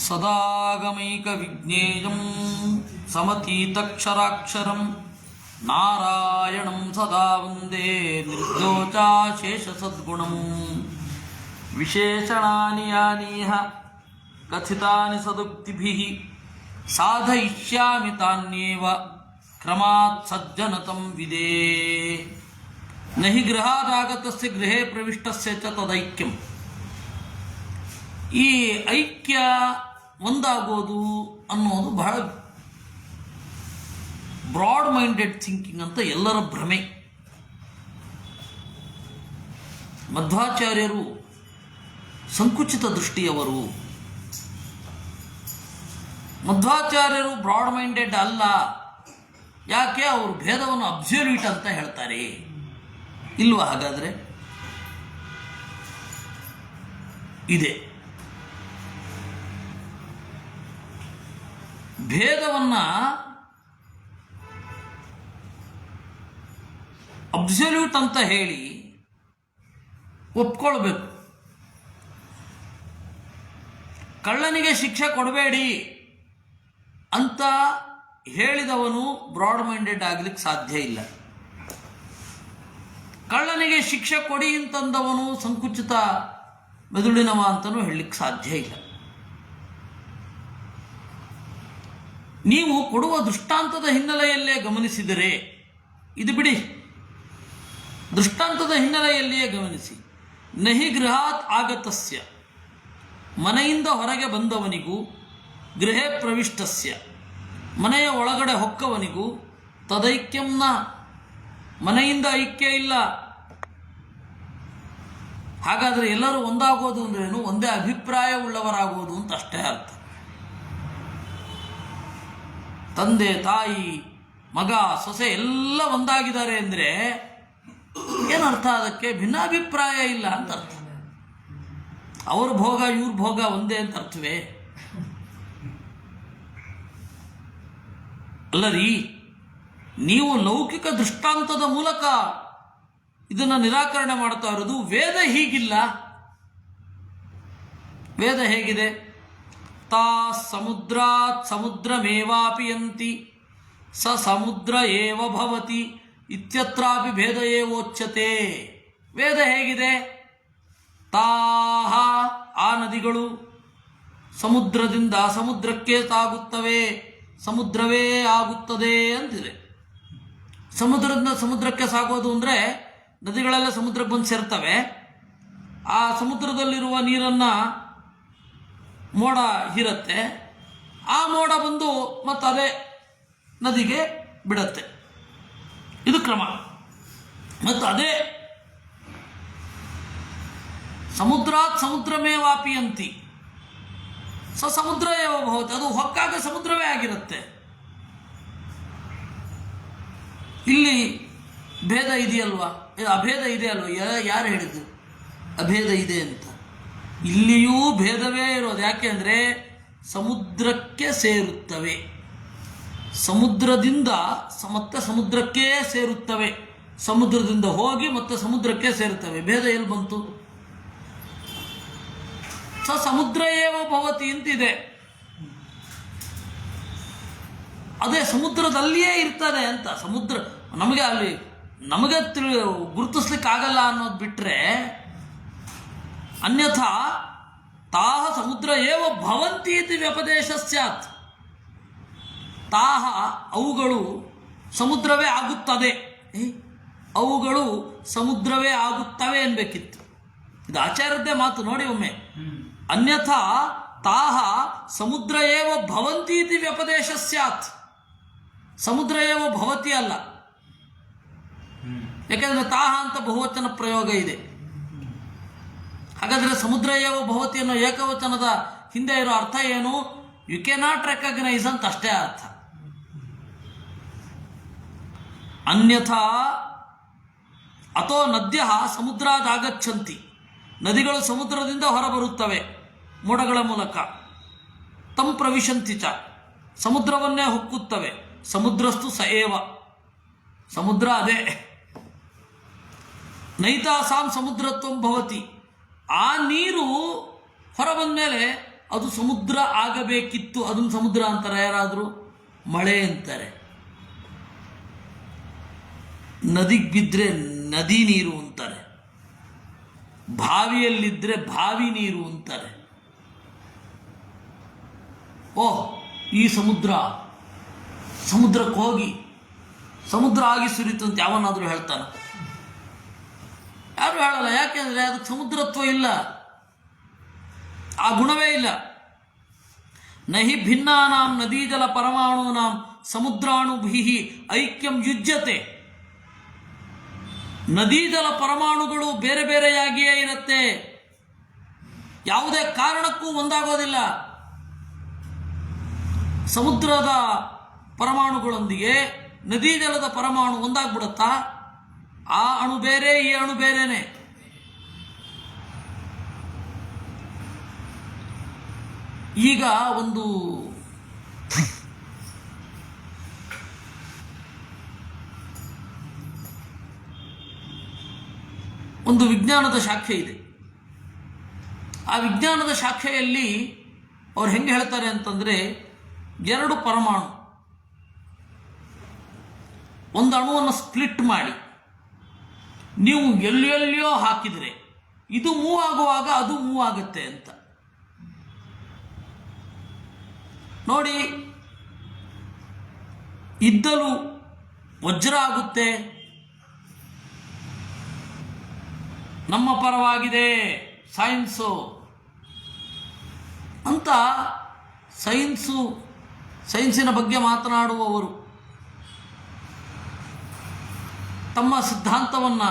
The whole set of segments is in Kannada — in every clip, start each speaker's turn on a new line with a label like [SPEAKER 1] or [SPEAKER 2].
[SPEAKER 1] ಸದಾಗಮೈಕವಿಜ್ಞೇಯಂ ಸಮತೀತಕ್ಷರಾಕ್ಷರಂ ನಾರಾಯಣಂ ಸದಾ ವಂದೇ ನಿರ್ದೋಷಾಶೇಷಸದ್ಗುಣಂ ವಿಶೇಷಣಾನಿ ಯಾನೀಹ ಕಥಿತಾನಿ ಸದುಕ್ತಿಭಿಃ ಸಾಧಯಿಷ್ಯಾಮಿ ತಾನ್ಯೇವ ಕ್ರಮಾತ್ ಸಜ್ಜನತಂ ವಿದೇ ನಹಿ ಗೃಹಾದಾಗತಸ್ಯ ಗೃಹೇ ಪ್ರವಿಷ್ಟಸ್ಯ ಚ ತದೈಕ್ಯಂ. ಈ ಐಕ್ಯ ಒಂದಾಗೋದು ಅನ್ನೋದು ಬಹಳ ಬ್ರಾಡ್ ಮೈಂಡೆಡ್ ಥಿಂಕಿಂಗ್ ಅಂತ ಎಲ್ಲರ ಭ್ರಮೆ. ಮಧ್ವಾಚಾರ್ಯರು ಸಂಕುಚಿತ ದೃಷ್ಟಿಯವರು. ಮಧ್ವಾಚಾರ್ಯರು ಬ್ರಾಡ್ ಮೈಂಡೆಡ್ ಅಲ್ಲ. ಯಾಕೆ? ಅವರು ಭೇದವನ್ನು ಅಬ್ಸಲ್ಯೂಟ್ ಅಂತ ಹೇಳ್ತಾರೆ. ಇಲ್ವಾ? ಹಾಗಾದರೆ ಇದೆ. ಭೇದವನ್ನು ಅಬ್ಸಲ್ಯೂಟ್ ಅಂತ ಹೇಳಿ ಒಪ್ಕೊಳ್ಬೇಕು. ಕಳ್ಳನಿಗೆ ಶಿಕ್ಷೆ ಕೊಡಬೇಡಿ ಅಂತ ಹೇಳಿದವನು ಬ್ರಾಡ್ ಮೈಂಡೆಡ್ ಆಗ್ಲಿಕ್ಕೆ ಸಾಧ್ಯ ಇಲ್ಲ. ಕಳ್ಳನಿಗೆ ಶಿಕ್ಷೆ ಕೊಡಿ ಅಂತಂದವನು ಸಂಕುಚಿತ ಮೆದುಳಿನವ ಅಂತಲೂ ಹೇಳಲಿಕ್ಕೆ ಸಾಧ್ಯ ಇಲ್ಲ. ನೀವು ಕೊಡುವ ದೃಷ್ಟಾಂತದ ಹಿನ್ನೆಲೆಯಲ್ಲೇ ಗಮನಿಸಿದರೆ, ಇದು ಬಿಡಿ, ದೃಷ್ಟಾಂತದ ಹಿನ್ನೆಲೆಯಲ್ಲಿಯೇ ಗಮನಿಸಿ. ನಹಿ ಗೃಹಾತ್ ಆಗತಸ್ಯ, ಮನೆಯಿಂದ ಹೊರಗೆ ಬಂದವನಿಗೂ, ಗೃಹೇ ಪ್ರವಿಷ್ಟಸ್ಯ, ಮನೆಯ ಒಳಗಡೆ ಹೊಕ್ಕವನಿಗೂ, ತದೈಕ್ಯಂನ, ಮನೆಯಿಂದ ಐಕ್ಯ ಇಲ್ಲ. ಹಾಗಾದರೆ ಎಲ್ಲರೂ ಒಂದಾಗೋದು ಅಂದ್ರೇನು? ಒಂದೇ ಅಭಿಪ್ರಾಯ ಉಳ್ಳವರಾಗೋದು ಅಂತ ಅಷ್ಟೇ ಅರ್ಥ. ತಂದೆ, ತಾಯಿ, ಮಗ, ಸೊಸೆ ಎಲ್ಲ ಒಂದಾಗಿದ್ದಾರೆ ಅಂದರೆ ಏನರ್ಥ? ಅದಕ್ಕೆ ಭಿನ್ನಾಭಿಪ್ರಾಯ ಇಲ್ಲ ಅಂತ ಅರ್ಥ. ಅವ್ರ ಭೋಗ ಇವ್ರ ಭೋಗ ಒಂದೇ ಅಂತ ಅರ್ಥವೇ? ಅಲ್ಲರಿ, ನೀವು ಲೌಕಿಕ ದೃಷ್ಟಾಂತದ ಮೂಲಕ ಇದನ್ನು ನಿರಾಕರಣೆ ಮಾಡ್ತಾ ಇರೋದು. ವೇದ ಹೀಗಿಲ್ಲ. ವೇದ ಹೇಗಿದೆ? ತಾ ಸಮುದ್ರಾತ್ ಸಮುದ್ರಮೇವಾಪಿಯಂತಿ ಸ ಸಮುದ್ರ ಏವ ಭವತಿ ಇತ್ಯತ್ರಾಪಿ ಭೇದ ಏವೋಚ್ಯತೆ. ವೇದ ಹೇಗಿದೆ? ತಾಹ, ಆ ನದಿಗಳು ಸಮುದ್ರದಿಂದ ಸಮುದ್ರಕ್ಕೆ ಸಾಗುತ್ತವೆ, ಸಮುದ್ರವೇ ಆಗುತ್ತದೆ ಅಂತಿದೆ. ಸಮುದ್ರದಿಂದ ಸಮುದ್ರಕ್ಕೆ ಸಾಗೋದು ಅಂದರೆ ನದಿಗಳೆಲ್ಲ ಸಮುದ್ರಕ್ಕೆ ಬಂದು ಸೇರ್ತವೆ. ಆ ಸಮುದ್ರದಲ್ಲಿರುವ ನೀರನ್ನು ಮೋಡ ಹೀರತ್ತೆ. ಆ ಮೋಡ ಬಂದು ಮತ್ತು ಅದೇ ನದಿಗೆ ಬಿಡತ್ತೆ. ಇದು ಕ್ರಮ. ಮತ್ತು ಅದೇ ಸಮುದ್ರಾತ್ ಸಮುದ್ರಮೇವಾಪಿಯಂತಿ ಸ ಸಮುದ್ರ ಏವ ಭವತಿ, ಅದು ಹೊಕ್ಕಾಗ ಸಮುದ್ರವೇ ಆಗಿರುತ್ತೆ. ಇಲ್ಲಿ ಭೇದ ಇದೆಯಲ್ವಾ? ಅಭೇದ ಇದೆ ಅಲ್ವಾ? ಯಾರು ಹೇಳಿದ್ದು ಅಭೇದ ಇದೆ ಅಂತ? ಇಲ್ಲಿಯೂ ಭೇದವೇ ಇರೋದು. ಯಾಕೆ ಅಂದರೆ ಸಮುದ್ರಕ್ಕೆ ಸೇರುತ್ತವೆ, ಸಮುದ್ರದಿಂದ ಮತ್ತೆ ಸಮುದ್ರಕ್ಕೇ ಸೇರುತ್ತವೆ, ಸಮುದ್ರದಿಂದ ಹೋಗಿ ಮತ್ತೆ ಸಮುದ್ರಕ್ಕೆ ಸೇರುತ್ತವೆ. ಭೇದ ಎಲ್ಲಿ ಬಂತು? ಸ ಸಮುದ್ರ ಏವ ಭವತಿ ಅಂತಿದೆ. ಅದೇ ಸಮುದ್ರದಲ್ಲಿಯೇ ಇರ್ತದೆ ಅಂತ. ಸಮುದ್ರ ನಮಗೆ ಅಲ್ಲಿ ನಮಗೆ ಗುರುತಿಸ್ಲಿಕ್ಕಾಗಲ್ಲ ಅನ್ನೋದು ಬಿಟ್ಟರೆ, ಅನ್ಯಥಾ ತಾಹ ಸಮುದ್ರ ಏವ ಭವಂತಿ ಇತಿ ವ್ಯಪದೇಶ ಸ್ಯಾತ್. ತಾಹ, ಅವುಗಳು ಸಮುದ್ರವೇ ಆಗುತ್ತದೆ, ಅವುಗಳು ಸಮುದ್ರವೇ ಆಗುತ್ತವೆ ಅನ್ಬೇಕಿತ್ತು. ಇದು ಆಚಾರ್ಯದ್ದೇ ಮಾತು ನೋಡಿ ಒಮ್ಮೆ. ಅನ್ಯಥಾ ತಾಹ ಸಮುದ್ರ ಏವ ಭವಂತಿ ಇತಿ ವ್ಯಪದೇಶ ಸ್ಯಾತ್. ಸಮುದ್ರ ಏವ ಭವತಿ ಅಲ್ಲ. ಯಾಕೆಂದರೆ ತಾಹ ಅಂತ ಬಹುವಚನ ಪ್ರಯೋಗ ಇದೆ. ಹಾಗಾದರೆ ಸಮುದ್ರ ಏವ ಭವತಿ ಅನ್ನೋ ಏಕವಚನದ ಹಿಂದೆ ಇರೋ ಅರ್ಥ ಏನು? ಯು ಕೆ ನಾಟ್ ರೆಕಗ್ನೈಸ್ ಅಂತ ಅಷ್ಟೇ ಅರ್ಥ. ಅನ್ಯಥಾ ಅಥೋ ನದ್ಯ ಸಮುದ್ರಾದಾಗಚ್ಚಂತಿ, ನದಿಗಳು ಸಮುದ್ರದಿಂದ ಹೊರಬರುತ್ತವೆ ಮೋಡಗಳ ಮೂಲಕ. ತಂ ಪ್ರವಿಶಂತಿ ಚ, ಸಮುದ್ರವನ್ನೇ ಹೊಕ್ಕುತ್ತವೆ. ಸಮುದ್ರಸ್ತು ಸ ಏವ, ಸಮುದ್ರ ಅದೇ. ನೈತಾಸಾಂ ಸಮುದ್ರತ್ವಂ ಭವತಿ, ಆ ನೀರು ಹೊರಬಂದ ಮೇಲೆ ಅದು ಸಮುದ್ರ ಆಗಬೇಕಿತ್ತು, ಅದನ್ನು ಸಮುದ್ರ ಅಂತಾರೆ ಯಾರಾದರೂ? ಮಳೆ ಅಂತಾರೆ. ನದಿಗೆ ಬಿದ್ದರೆ ನದಿ ನೀರು ಅಂತಾರೆ, ಬಾವಿಯಲ್ಲಿದ್ದರೆ ಬಾವಿ ನೀರು ಅಂತಾರೆ. ಓಹ್, ಈ ಸಮುದ್ರಕ್ಕೆ ಹೋಗಿ ಸಮುದ್ರ ಆಗಿ ಸುರಿತು ಅಂತ ಯಾವನಾದರೂ ಹೇಳ್ತಾನೆ? ಯಾರು ಹೇಳಲ್ಲ. ಯಾಕೆಂದರೆ ಅದಕ್ಕೆ ಸಮುದ್ರತ್ವ ಇಲ್ಲ, ಆ ಗುಣವೇ ಇಲ್ಲ. ನಹಿ ಭಿನ್ನಾನಾಂ ನದೀಜಲ ಪರಮಾಣೂನಾಂ ಸಮುದ್ರಾಣುಭಿ ಐಕ್ಯಂ ಯುಜ್ಯತೆ. ನದೀಜಲ ಪರಮಾಣುಗಳು ಬೇರೆ ಬೇರೆಯಾಗಿಯೇ ಇರುತ್ತೆ, ಯಾವುದೇ ಕಾರಣಕ್ಕೂ ಒಂದಾಗೋದಿಲ್ಲ. ಸಮುದ್ರದ ಪರಮಾಣುಗಳೊಂದಿಗೆ ನದೀ ಜಲದ ಪರಮಾಣು ಒಂದಾಗ್ಬಿಡುತ್ತಾ? ಆ ಅಣು ಬೇರೆ, ಈ ಅಣು ಬೇರೆನೆ. ಈಗ ಒಂದು ವಿಜ್ಞಾನದ ಶಾಖೆ ಇದೆ. ಆ ವಿಜ್ಞಾನದ ಶಾಖೆಯಲ್ಲಿ ಅವ್ರು ಹೆಂಗೆ ಹೇಳ್ತಾರೆ ಅಂತಂದರೆ, ಎರಡು ಪರಮಾಣು ಒಂದು ಅಣುವನ್ನು ಸ್ಪ್ಲಿಟ್ ಮಾಡಿ ನೀವು ಎಲ್ಲೆಲ್ಲಿಯೋ ಹಾಕಿದರೆ ಇದು ಮೂವ್ ಆಗುವಾಗ ಅದು ಮೂವ್ ಆಗುತ್ತೆ ಅಂತ. ನೋಡಿ, ಇದ್ದಲು ವಜ್ರ ಆಗುತ್ತೆ, ನಮ್ಮ ಪರವಾಗಿದೆ ಸೈನ್ಸು ಅಂತ ಸೈನ್ಸಿನ ಬಗ್ಗೆ ಮಾತನಾಡುವವರು ತಮ್ಮ ಸಿದ್ಧಾಂತವನ್ನು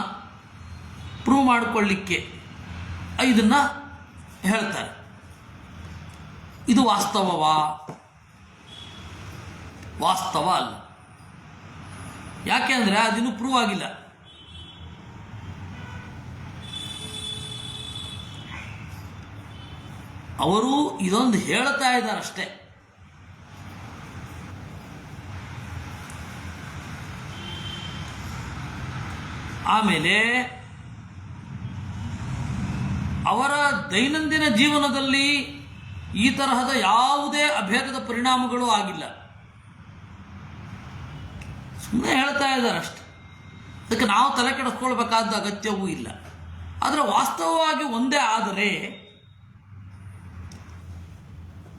[SPEAKER 1] ಪ್ರೂವ್ ಮಾಡಿಕೊಳ್ಳಿಕ್ಕೆ ಇದನ್ನು ಹೇಳ್ತಾರೆ. ಇದು ವಾಸ್ತವವಾ? ವಾಸ್ತವ ಅಲ್ಲ. ಯಾಕೆ ಅಂದರೆ ಅದಿನ್ನೂ ಪ್ರೂವ್ ಆಗಿಲ್ಲ. ಅವರು ಇದೊಂದು ಹೇಳ್ತಾ ಇದ್ದಾರೆ ಅಷ್ಟೇ. ಆಮೇಲೆ ಅವರ ದೈನಂದಿನ ಜೀವನದಲ್ಲಿ ಈ ತರಹದ ಯಾವುದೇ ಅಭೇದದ ಪರಿಣಾಮಗಳು ಆಗಿಲ್ಲ, ಸುಮ್ಮನೆ ಹೇಳ್ತಾ ಇದ್ದಾರೆ ಅಷ್ಟೆ. ಅದಕ್ಕೆ ನಾವು ತಲೆ ಕೆಡಿಸ್ಕೊಳ್ಬೇಕಾದ ಅಗತ್ಯವೂ ಇಲ್ಲ. ಆದರೆ ವಾಸ್ತವವಾಗಿ ಒಂದೇ ಆದರೆ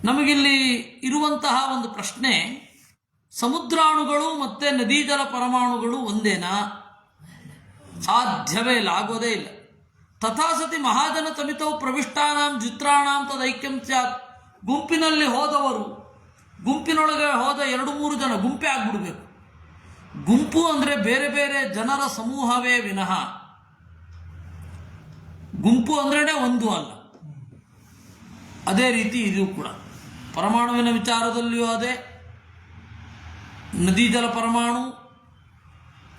[SPEAKER 1] ನಮಗಿಲ್ಲಿ ಇರುವಂತಹ ಒಂದು ಪ್ರಶ್ನೆ, ಸಮುದ್ರಾಣುಗಳು ಮತ್ತು ನದೀ ಜಲ ಪರಮಾಣುಗಳು ಒಂದೇನಾ? ಸಾಧ್ಯವೇ ಇಲ್ಲ, ಆಗೋದೇ ಇಲ್ಲ. ತಥಾಸತಿ ಮಹಾಜನ ತಮಿತವು ಪ್ರವಿಷ್ಟಾನಾಂ ಜಿತ್ರಾಣಾಂ ತದೈಕ್ಯಂ ಸ್ಯಾತ್. ಗುಂಪಿನಲ್ಲಿ ಹೋದವರು, ಗುಂಪಿನೊಳಗೆ ಹೋದ 2-3 ಜನ ಗುಂಪೇ ಆಗ್ಬಿಡ್ಬೇಕು. ಗುಂಪು ಅಂದರೆ ಬೇರೆ ಬೇರೆ ಜನರ ಸಮೂಹವೇ ವಿನಃ ಗುಂಪು ಅಂದ್ರೇ ಒಂದು ಅಲ್ಲ. ಅದೇ ರೀತಿ ಇದು ಕೂಡ ಪರಮಾಣುವಿನ ವಿಚಾರದಲ್ಲಿಯೂ ಅದೇ, ನದೀ ಜಲ ಪರಮಾಣು,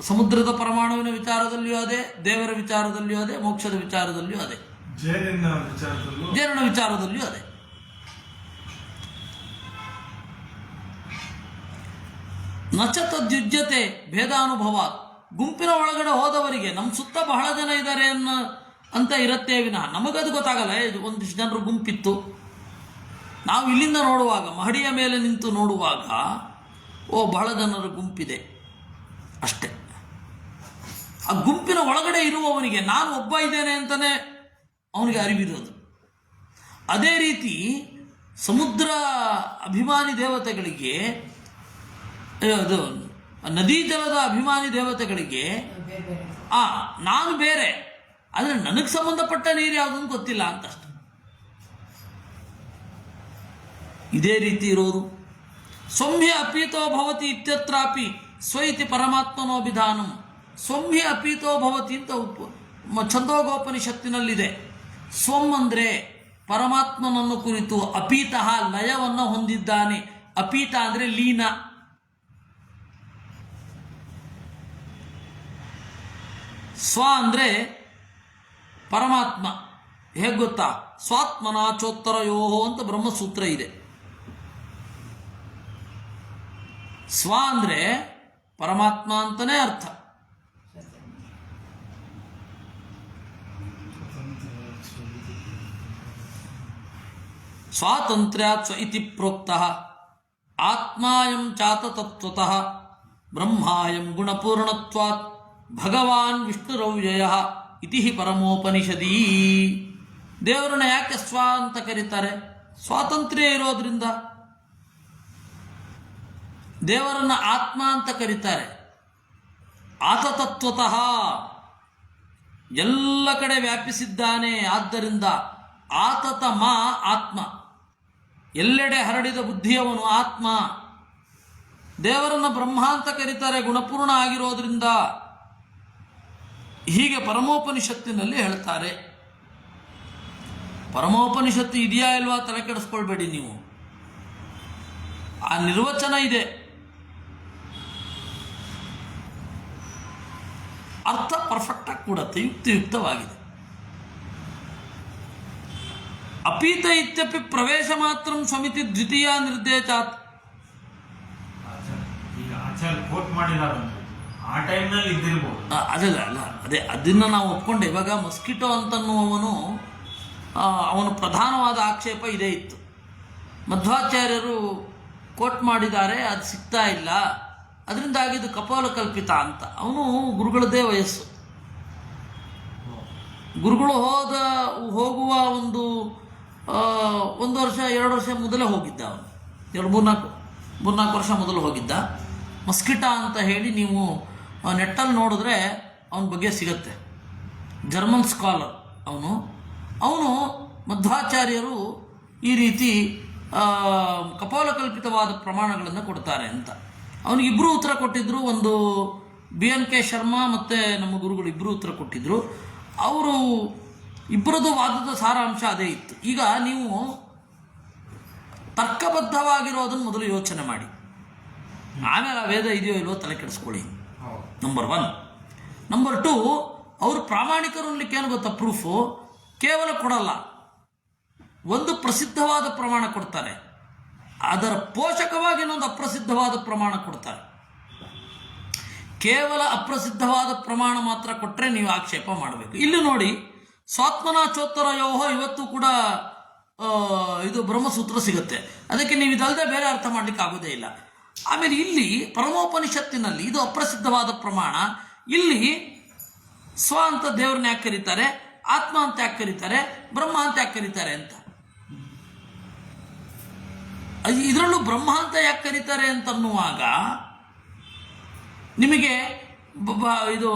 [SPEAKER 1] ಸಮುದ್ರದ ಪರಮಾಣುವಿನ ವಿಚಾರದಲ್ಲಿಯೂ ಅದೇ, ದೇವರ ವಿಚಾರದಲ್ಲಿಯೂ ಅದೇ, ಮೋಕ್ಷದ ವಿಚಾರದಲ್ಲಿಯೂ ಅದೇ, ಜೇನಿನ ವಿಚಾರದಲ್ಲಿಯೂ ಅದೇ. ನಚ ತದ್ಯುಜ್ಯತೆ ಭೇದಾನುಭವ. ಗುಂಪಿನ ಒಳಗಡೆ ಹೋದವರಿಗೆ ನಮ್ಮ ಸುತ್ತ ಬಹಳ ಜನ ಇದ್ದಾರೆ ಅಂತ ಇರತ್ತೇ ವಿನಃ ನಮಗದು ಗೊತ್ತಾಗಲ್ಲ. ಒಂದಿಷ್ಟು ಜನರು ಗುಂಪಿತ್ತು, ನಾವು ಇಲ್ಲಿಂದ ನೋಡುವಾಗ, ಮಹಡಿಯ ಮೇಲೆ ನಿಂತು ನೋಡುವಾಗ, ಓ ಬಹಳ ಜನರ ಗುಂಪಿದೆ ಅಷ್ಟೇ. ಆ ಗುಂಪಿನ ಒಳಗಡೆ ಇರುವವನಿಗೆ ನಾನು ಒಬ್ಬ ಇದ್ದೇನೆ ಅಂತಲೇ ಅವನಿಗೆ ಅರಿವಿರೋದು. ಅದೇ ರೀತಿ ಸಮುದ್ರ ಅಭಿಮಾನಿ ದೇವತೆಗಳಿಗೆ, ಅದು ನದೀ ಜಲದ ಅಭಿಮಾನಿ ದೇವತೆಗಳಿಗೆ ನಾನು ಬೇರೆ, ಆದರೆ ನನಗೆ ಸಂಬಂಧಪಟ್ಟ ನೀರು ಯಾವುದನ್ನು ಗೊತ್ತಿಲ್ಲ ಅಂತಷ್ಟೆ. ಇದೇ ರೀತಿ ಇರೋರು ಸೌಮ್ಯ ಅಪೀತೋ ಭವತಿ ಇತ್ಯತ್ರಾಪಿ ಸ್ವೈತಿ ಪರಮಾತ್ಮನೋಭಿಧಾನಂ. ಸೌಮ್ಯ ಅಪೀತೋ ಭವತಿ ಅಂತ ಛಂದೋಗೋಪನಿಷತ್ತಿನಲ್ಲಿದೆ. ಸ್ವಂ ಅಂದರೆ ಪರಮಾತ್ಮನನ್ನು ಕುರಿತು, ಅಪೀತಃ ಲಯವನ್ನು ಹೊಂದಿದ್ದಾನೆ. ಅಪೀತ ಅಂದರೆ ಲೀನ. ಸ್ವ ಅಂದರೆ ಪರಮಾತ್ಮ. ಹೇಗೆ ಗೊತ್ತಾ? ಸ್ವಾತ್ಮನ ಚೋತ್ತರಯೋ ಅಂತ ಬ್ರಹ್ಮಸೂತ್ರ ಇದೆ. ಸ್ವ ಅಂದರೆ ಪರಮಾತ್ಮ ಅಂತಲೇ ಅರ್ಥ. ಸ್ವಾತಂತ್ರ್ಯಾತ್ ಸ್ವ ಇತಿ ಪ್ರೋಕ್ತಃ ಆತ್ಮಾಯಂ ಚಾತ ತತ್ವತಃ ಬ್ರಹ್ಮಾಯಂ ಗುಣಪೂರ್ಣತ್ವಾತ್ ಭಗವಾನ್ ವಿಷ್ಣುರವ್ಯಯಃ ಇತಿ ಹಿ ಪರಮೋಪನಿಷದೀ. ದೇವರನ್ನ ಯಾಕೆ ಸ್ವ ಅಂತ ಕರೀತಾರೆ? ಸ್ವಾತಂತ್ರ್ಯ ಇರೋದ್ರಿಂದ. ದೇವರನ್ನ ಆತ್ಮ ಅಂತ ಕರೀತಾರೆ. ಆತತತ್ವತಃ ಎಲ್ಲ ಕಡೆ ವ್ಯಾಪಿಸಿದ್ದಾನೆ. ಆದ್ದರಿಂದ ಆತತ ಮಾ ಆತ್ಮ, ಎಲ್ಲೆಡೆ ಹರಡಿದ ಬುದ್ಧಿಯವನು ಆತ್ಮ. ದೇವರನ್ನ ಬ್ರಹ್ಮ ಅಂತ ಕರೀತಾರೆ, ಗುಣಪೂರ್ಣ ಆಗಿರೋದ್ರಿಂದ. ಹೀಗೆ ಪರಮೋಪನಿಷತ್ತಿನಲ್ಲಿ ಹೇಳ್ತಾರೆ. ಪರಮೋಪನಿಷತ್ತು ಇದೆಯಾ ಇಲ್ವಾ ತಲೆ ಕೆಡಿಸ್ಕೊಳ್ಬೇಡಿ ನೀವು. ಆ ನಿರ್ವಚನ ಇದೆ, ಅರ್ಥ ಪರ್ಫೆಕ್ಟಾಗಿ ಕೊಡುತ್ತೆ, ಯುಕ್ತಿಯುಕ್ತವಾಗಿದೆ. ಅಪೀತ ಇತ್ಯಪಿ ಪ್ರವೇಶ ಮಾತ್ರ ಸ್ವಮಿತಿ ದ್ವಿತೀಯ ನಿರ್ದೇಶಾತ್. ಅದೇ ಅದನ್ನು ನಾವು ಒಪ್ಕೊಂಡೆ. ಇವಾಗ ಮಸ್ಕಿಟೋ ಅಂತನ್ನುವವನು ಅವನು ಪ್ರಧಾನವಾದ ಆಕ್ಷೇಪ ಇದೇ ಇತ್ತು. ಮಧ್ವಾಚಾರ್ಯರು ಕೋಟ್ ಮಾಡಿದ್ದಾರೆ, ಅದು ಸಿಗ್ತಾ ಇಲ್ಲ, ಅದರಿಂದಾಗಿ ಇದು ಕಪೋಲ ಕಲ್ಪಿತ ಅಂತ. ಅವನು ಗುರುಗಳದ್ದೇ ವಯಸ್ಸು. ಗುರುಗಳು ಹೋಗುವ ಒಂದು ವರ್ಷ 2 ವರ್ಷ ಮೊದಲೇ ಹೋಗಿದ್ದ. ಅವನು ಮೂರ್ನಾಲ್ಕು ವರ್ಷ ಮೊದಲು ಹೋಗಿದ್ದ. ಮಸ್ಕಿಟಾ ಅಂತ ಹೇಳಿ ನೀವು ನೆಟ್ಟಲ್ಲಿ ನೋಡಿದ್ರೆ ಅವನ ಬಗ್ಗೆ ಸಿಗತ್ತೆ. ಜರ್ಮನ್ ಸ್ಕಾಲರ್ ಅವನು ಮಧ್ವಾಚಾರ್ಯರು ಈ ರೀತಿ ಕಪೋಲಕಲ್ಪಿತವಾದ ಪ್ರಮಾಣಗಳನ್ನು ಕೊಡ್ತಾರೆ ಅಂತ. ಅವನಿಗಿಬ್ಬರು ಉತ್ತರ ಕೊಟ್ಟಿದ್ದರು. ಒಂದು BNK ಶರ್ಮಾ ಮತ್ತು ನಮ್ಮ ಗುರುಗಳು ಇಬ್ಬರು ಉತ್ತರ ಕೊಟ್ಟಿದ್ದರು. ಅವರು ಇಬ್ಬರದು ವಾದದ ಸಾರಾಂಶ ಅದೇ ಇತ್ತು. ಈಗ ನೀವು ತರ್ಕಬದ್ಧವಾಗಿರೋದನ್ನು ಮೊದಲು ಯೋಚನೆ ಮಾಡಿ, ಆಮೇಲೆ ಆ ವೇದ ಇದೆಯೋ ಇಲ್ವೋ ತಲೆ ಕೆಡಿಸ್ಕೊಳ್ಳಿ. ನಂಬರ್ 1. ನಂಬರ್ 2, ಅವರು ಪ್ರಾಮಾಣಿಕರು ಅನ್ಲಿಕ್ಕೇನು ಗೊತ್ತಾ? ಪ್ರೂಫು ಕೇವಲ ಕೊಡಲ್ಲ, ಒಂದು ಪ್ರಸಿದ್ಧವಾದ ಪ್ರಮಾಣ ಕೊಡ್ತಾರೆ, ಅದರ ಪೋಷಕವಾಗಿ ಇನ್ನೊಂದು ಅಪ್ರಸಿದ್ಧವಾದ ಪ್ರಮಾಣ ಕೊಡ್ತಾರೆ. ಕೇವಲ ಅಪ್ರಸಿದ್ಧವಾದ ಪ್ರಮಾಣ ಮಾತ್ರ ಕೊಟ್ಟರೆ ನೀವು ಆಕ್ಷೇಪ ಮಾಡಬೇಕು. ಇಲ್ಲಿ ನೋಡಿ, ಸ್ವಾತ್ಮನಾಚೋತ್ತರಯೋಹ ಇವತ್ತು ಕೂಡ ಇದು ಬ್ರಹ್ಮಸೂತ್ರ ಸಿಗುತ್ತೆ. ಅದಕ್ಕೆ ನೀವು ಇದಲ್ಲದೆ ಬೇರೆ ಅರ್ಥ ಮಾಡಲಿಕ್ಕೆ ಆಗೋದೇ ಇಲ್ಲ. ಆಮೇಲೆ ಇಲ್ಲಿ ಪರಮೋಪನಿಷತ್ತಿನಲ್ಲಿ ಇದು ಅಪ್ರಸಿದ್ಧವಾದ ಪ್ರಮಾಣ. ಇಲ್ಲಿ ಸ್ವ ಅಂತ ದೇವ್ರನ್ನ ಯಾಕೆ ಕರೀತಾರೆ, ಆತ್ಮ ಅಂತ ಯಾಕೆ ಕರೀತಾರೆ, ಬ್ರಹ್ಮ ಅಂತ ಯಾಕೆ ಕರೀತಾರೆ ಅಂತ. ಇದರಲ್ಲೂ ಬ್ರಹ್ಮ ಅಂತ ಯಾಕೆ ಕರೀತಾರೆ ಅಂತನ್ನುವಾಗ ನಿಮಗೆ ಇದು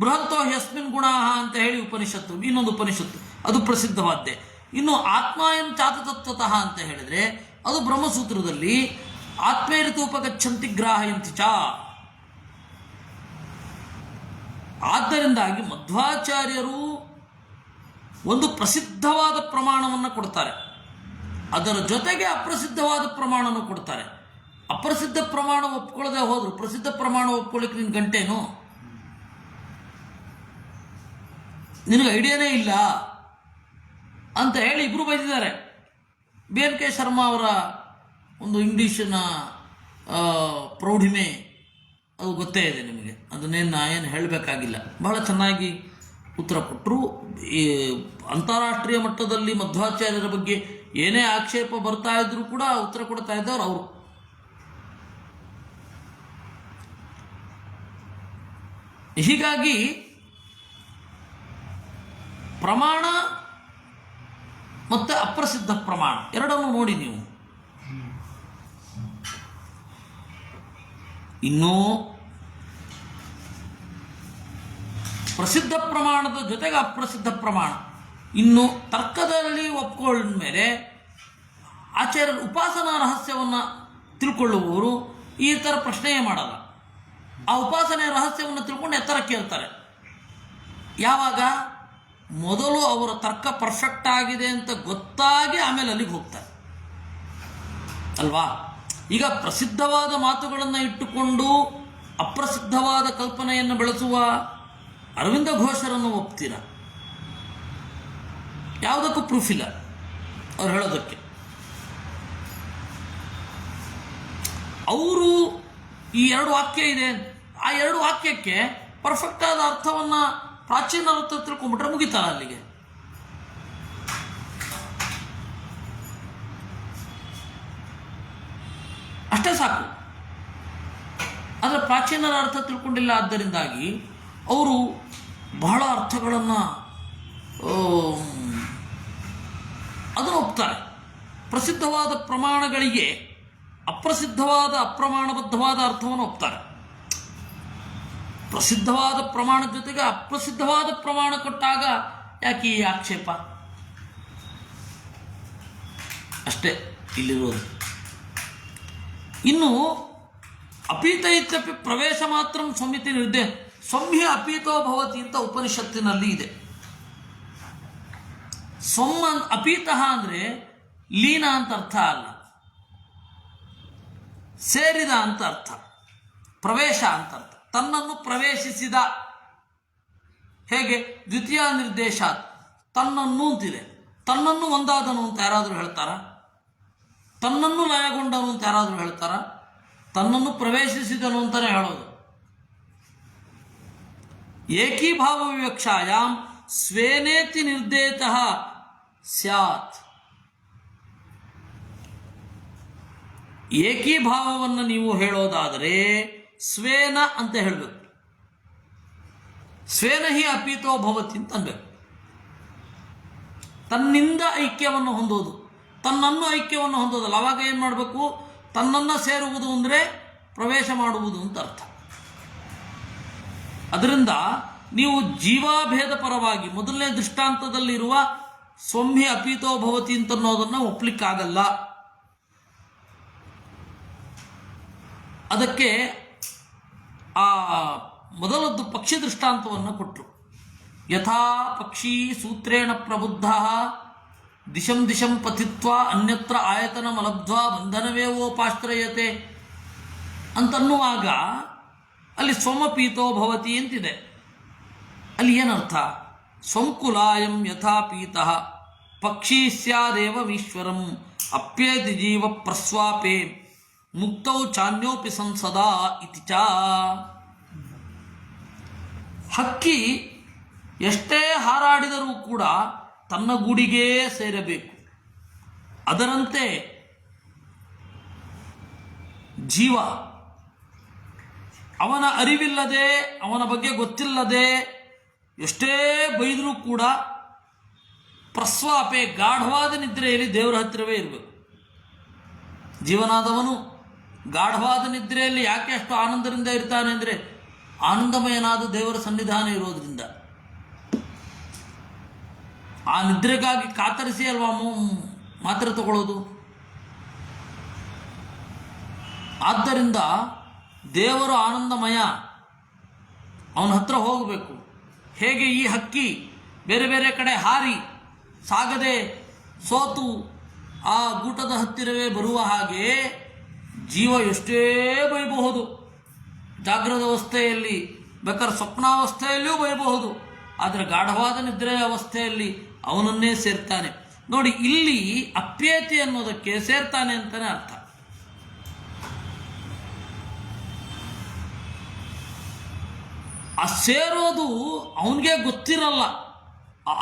[SPEAKER 1] ಬೃಹಂತೋ ಯಸ್ಮಿನ್ ಗುಣ ಅಂತ ಹೇಳಿ ಉಪನಿಷತ್ತು, ಇನ್ನೊಂದು ಉಪನಿಷತ್ತು, ಅದು ಪ್ರಸಿದ್ಧವಾದ್ದೇ. ಇನ್ನು ಆತ್ಮಾಯಂ ಚಾತತತ್ವತಃ ಅಂತ ಹೇಳಿದ್ರೆ ಅದು ಬ್ರಹ್ಮಸೂತ್ರದಲ್ಲಿ ಆತ್ಮೇರಿತು ಉಪಗಚ್ಚಂತಿ ಗ್ರಾಹಯಂತಿ ಚ. ಆದ್ದರಿಂದಾಗಿ ಮಧ್ವಾಚಾರ್ಯರು ಒಂದು ಪ್ರಸಿದ್ಧವಾದ ಪ್ರಮಾಣವನ್ನು ಕೊಡ್ತಾರೆ, ಅದರ ಜೊತೆಗೆ ಅಪ್ರಸಿದ್ಧವಾದ ಪ್ರಮಾಣವನ್ನು ಕೊಡ್ತಾರೆ. ಅಪ್ರಸಿದ್ಧ ಪ್ರಮಾಣ ಒಪ್ಕೊಳ್ಳದೆ ಹೋದ್ರು ಪ್ರಸಿದ್ಧ ಪ್ರಮಾಣ ಒಪ್ಕೊಳ್ಳಿಕ್ಕೆ ನಿನ್ನ ಗಂಟೇನು, ನಿನಗೆ ಐಡಿಯಾನೇ ಇಲ್ಲ ಅಂತ ಹೇಳಿ ಇಬ್ಬರು ಬೈದಿದ್ದಾರೆ. BNK ಶರ್ಮಾ ಅವರ ಒಂದು ಇಂಗ್ಲೀಷಿನ ಪ್ರೌಢಿಮೆ ಅದು ಗೊತ್ತೇ ಇದೆ ನಿಮಗೆ, ಅದನ್ನೇನು ಏನು ಹೇಳಬೇಕಾಗಿಲ್ಲ. ಬಹಳ ಚೆನ್ನಾಗಿ ಉತ್ತರ ಕೊಟ್ಟರು. ಈ ಅಂತಾರಾಷ್ಟ್ರೀಯ ಮಟ್ಟದಲ್ಲಿ ಮಧ್ವಾಚಾರ್ಯರ ಬಗ್ಗೆ ಏನೇ ಆಕ್ಷೇಪ ಬರ್ತಾ ಇದ್ರೂ ಕೂಡ ಉತ್ತರ ಕೊಡ್ತಾ ಇದ್ದವರು ಅವರು. ಹೀಗಾಗಿ ಪ್ರಮಾಣ ಮತ್ತು ಅಪ್ರಸಿದ್ಧ ಪ್ರಮಾಣ ಎರಡನ್ನು ನೋಡಿ ನೀವು. ಇನ್ನೂ ಪ್ರಸಿದ್ಧ ಪ್ರಮಾಣದ ಜೊತೆಗೆ ಅಪ್ರಸಿದ್ಧ ಪ್ರಮಾಣ. ಇನ್ನು ತರ್ಕದಲ್ಲಿ ಒಪ್ಕೊಂಡ ಮೇಲೆ ಆಚಾರ್ಯರ ಉಪಾಸನಾ ರಹಸ್ಯವನ್ನು ತಿಳ್ಕೊಳ್ಳುವವರು ಈ ಥರ ಪ್ರಶ್ನೆಯೇ ಮಾಡಲ್ಲ. ಆ ಉಪಾಸನೆಯ ರಹಸ್ಯವನ್ನು ತಿಳ್ಕೊಂಡು ಎತ್ತರಕ್ಕೆ ಇರ್ತಾರೆ. ಯಾವಾಗ ಮೊದಲು ಅವರ ತರ್ಕ ಪರ್ಫೆಕ್ಟ್ ಆಗಿದೆ ಅಂತ ಗೊತ್ತಾಗಿ ಆಮೇಲೆ ಅಲ್ಲಿಗೆ ಹೋಗ್ತಾರೆ ಅಲ್ವಾ. ಈಗ ಪ್ರಸಿದ್ಧವಾದ ಮಾತುಗಳನ್ನು ಇಟ್ಟುಕೊಂಡು ಅಪ್ರಸಿದ್ಧವಾದ ಕಲ್ಪನೆಯನ್ನು ಬೆಳೆಸುವ ಅರವಿಂದ ಘೋಷರನ್ನು ಒಪ್ತೀರ? ಯಾವುದಕ್ಕೂ ಪ್ರೂಫ್ ಇಲ್ಲ ಅವ್ರು ಹೇಳೋದಕ್ಕೆ. ಅವರು ಈ 2 ವಾಕ್ಯ ಇದೆ, ಆ 2 ವಾಕ್ಯಕ್ಕೆ ಪರ್ಫೆಕ್ಟ್ ಆದ ಅರ್ಥವನ್ನು ಪ್ರಾಚೀನ ಅರ್ಥ ತಿಳ್ಕೊಂಡ್ಬಿಟ್ರೆ ಮುಗಿತಾರ ಅಲ್ಲಿಗೆ. ಅಷ್ಟೇ ಸಾಕು. ಆದರೆ ಪ್ರಾಚೀನರ ಅರ್ಥ ತಿಳ್ಕೊಂಡಿಲ್ಲ, ಆದ್ದರಿಂದಾಗಿ ಅವರು ಬಹಳ ಅರ್ಥಗಳನ್ನು ಅದನ್ನು ಒಪ್ತಾರೆ. ಪ್ರಸಿದ್ಧವಾದ ಪ್ರಮಾಣಗಳಿಗೆ ಅಪ್ರಸಿದ್ಧವಾದ ಅಪ್ರಮಾಣಬದ್ಧವಾದ ಅರ್ಥವನ್ನು ಒಪ್ತಾರೆ. ಪ್ರಸಿದ್ಧವಾದ ಪ್ರಮಾಣದ ಜೊತೆಗೆ ಅಪ್ರಸಿದ್ಧವಾದ ಪ್ರಮಾಣ ಕೊಟ್ಟಾಗ ಯಾಕೆ ಈ ಆಕ್ಷೇಪ? ಅಷ್ಟೇ ಇಲ್ಲಿರೋದು. ಇನ್ನು ಅಪೀತ ಇತ್ಯಪಿ ಪ್ರವೇಶ ಮಾತ್ರ ಸಂಹಿತೆ ಸಂಹಿ ಅಪೀತೋ ಭವತಿ ಅಂತ ಉಪನಿಷತ್ತಿನಲ್ಲಿ ಇದೆ. ಅಪೀತ ಅಂದರೆ ಲೀನ ಅಂತ ಅರ್ಥ ಅಲ್ಲ, ಸೇರಿದ ಅಂತ ಅರ್ಥ, ಪ್ರವೇಶ ಅಂತ ಅರ್ಥ, ತನ್ನನ್ನು ಪ್ರವೇಶಿಸಿದ. ಹೇಗೆ ದ್ವಿತೀಯ ನಿರ್ದೇಶ ತನ್ನನ್ನು ಅಂತಿದೆ. ತನ್ನನ್ನು ಒಂದಾದನು ಅಂತ ಯಾರಾದರೂ ಹೇಳ್ತಾರ? ತನ್ನನ್ನು ಲಯಗೊಂಡನು ಅಂತ ಯಾರಾದರೂ ಹೇಳ್ತಾರ? ತನ್ನನ್ನು ಪ್ರವೇಶಿಸಿದನು ಅಂತಲೇ ಹೇಳೋದು. ಏಕೀಭಾವ ವಿವಕ್ಷಾಯಾಂ ಸ್ವೇನೇತಿ ನಿರ್ದೇತಃ ಸ್ಯಾತ್. ಏಕೀಭಾವವನ್ನು ನೀವು ಹೇಳೋದಾದರೆ ಸ್ವೇನ ಅಂತ ಹೇಳಬೇಕು. ಸ್ವೇನ ಹಿ ಅಪೀತೋ ಭವತಿ ಅಂತ ಅನ್ಬೇಕು. ತನ್ನಿಂದ ಐಕ್ಯವನ್ನು ಹೊಂದೋದು, ತನ್ನನ್ನು ಐಕ್ಯವನ್ನು ಹೊಂದೋದಲ್ಲ. ಅವಾಗ ಏನು ಮಾಡಬೇಕು? ತನ್ನನ್ನು ಸೇರುವುದು ಅಂದರೆ ಪ್ರವೇಶ ಮಾಡುವುದು ಅಂತ ಅರ್ಥ. ಅದರಿಂದ ನೀವು ಜೀವಾಭೇದ ಪರವಾಗಿ ಮೊದಲನೇ ದೃಷ್ಟಾಂತದಲ್ಲಿರುವ ಸಂಹಿ ಅಪೀತೋ ಭವತಿ ಅಂತನ್ನೋದನ್ನು ಒಪ್ಪಲಿಕ್ಕಾಗಲ್ಲ. ಅದಕ್ಕೆ ಆ ಮೊದಲದ್ದು ಪಕ್ಷಿ ದೃಷ್ಟಾಂತವನ್ನು ಕೊಟ್ಟರು. ಯಥಾ ಪಕ್ಷಿ ಸೂತ್ರೇಣ ಪ್ರಬುದ್ಧ ದಿಶಂ ದಿಶಂ ಪತಿತ್ವ ಅನ್ಯತ್ರ ಆಯತನ ಮಲಬ್ಧ್ವಾ ಬಂಧನವೇವೋಪಾಶ್ರಯತೆ ಅಂತನ್ನುವಾಗ ಅಲ್ಲಿ ಸ್ವಮಪೀತೋ ಭವತಿ ಅಂತಿದೆ. ಅಲ್ಲಿ ಏನರ್ಥ? ಸಂಕುಲಾಯಂ ಯಥಾ ಪೀತಃ ಪಕ್ಷಿ ಸ್ಯಾದೇವಮೀಶ್ವರಂ ಅಪ್ಯೇತಿ ಜೀವ ಪ್ರಸ್ವಾಪೆ ಮುಕ್ತೌ ಚಾನ್ಯೋಪಿ ಸಂಸದಾ ಇತಿ ಚ. ಹಕ್ಕಿ ಎಷ್ಟೇ ಹಾರಾಡಿದರೂ ಕೂಡ ತನ್ನ ಗೂಡಿಗೇ ಸೇರಬೇಕು. ಅದರಂತೆ ಜೀವ ಅವನ ಅರಿವಿಲ್ಲದೆ, ಅವನ ಬಗ್ಗೆ ಗೊತ್ತಿಲ್ಲದೆ ಎಷ್ಟೇ ಬೈದರೂ ಕೂಡ ಪ್ರಸ್ವಾಪೆ ಗಾಢವಾದ ನಿದ್ರೆಯಲ್ಲಿ ದೇವರ ಹತ್ತಿರವೇ ಇರಬೇಕು. ಜೀವನಾದವನು ಗಾಢವಾದ ನಿದ್ರೆಯಲ್ಲಿ ಯಾಕೆ ಅಷ್ಟು ಆನಂದದಿಂದ ಇರ್ತಾನೆ ಅಂದರೆ ಆನಂದಮಯನಾದ ದೇವರ ಸನ್ನಿಧಾನ ಇರೋದ್ರಿಂದ. ಆ ನಿದ್ರೆಗಾಗಿ ಕಾತರಿಸಿ ಅಲ್ವಾ ಮಾತ್ರೆ ತಗೊಳ್ಳೋದು. ಆದ್ದರಿಂದ ದೇವರು ಆನಂದಮಯ, ಅವನ ಹತ್ರ ಹೋಗಬೇಕು. ಹೇಗೆ ಈ ಹಕ್ಕಿ ಬೇರೆ ಬೇರೆ ಕಡೆ ಹಾರಿ ಸಾಗದೆ ಸೋತು ಆ ಗೂಟದ ಹತ್ತಿರವೇ ಬರುವ ಹಾಗೆ ಜೀವ ಎಷ್ಟೇ ಬೈಬಹುದು. ಜಾಗೃತ ಅವಸ್ಥೆಯಲ್ಲಿ, ಬೇಕಾದ್ರೆ ಸ್ವಪ್ನಾವಸ್ಥೆಯಲ್ಲಿಯೂ ಬೈಬಹುದು. ಆದರೆ ಗಾಢವಾದ ನಿದ್ರೆಯ ಅವಸ್ಥೆಯಲ್ಲಿ ಅವನನ್ನೇ ಸೇರ್ತಾನೆ. ನೋಡಿ, ಇಲ್ಲಿ ಅಪ್ಯೇತಿ ಅನ್ನೋದಕ್ಕೆ ಸೇರ್ತಾನೆ ಅಂತಲೇ ಅರ್ಥ. ಆ ಸೇರೋದು ಅವನಿಗೆ ಗೊತ್ತಿರಲ್ಲ,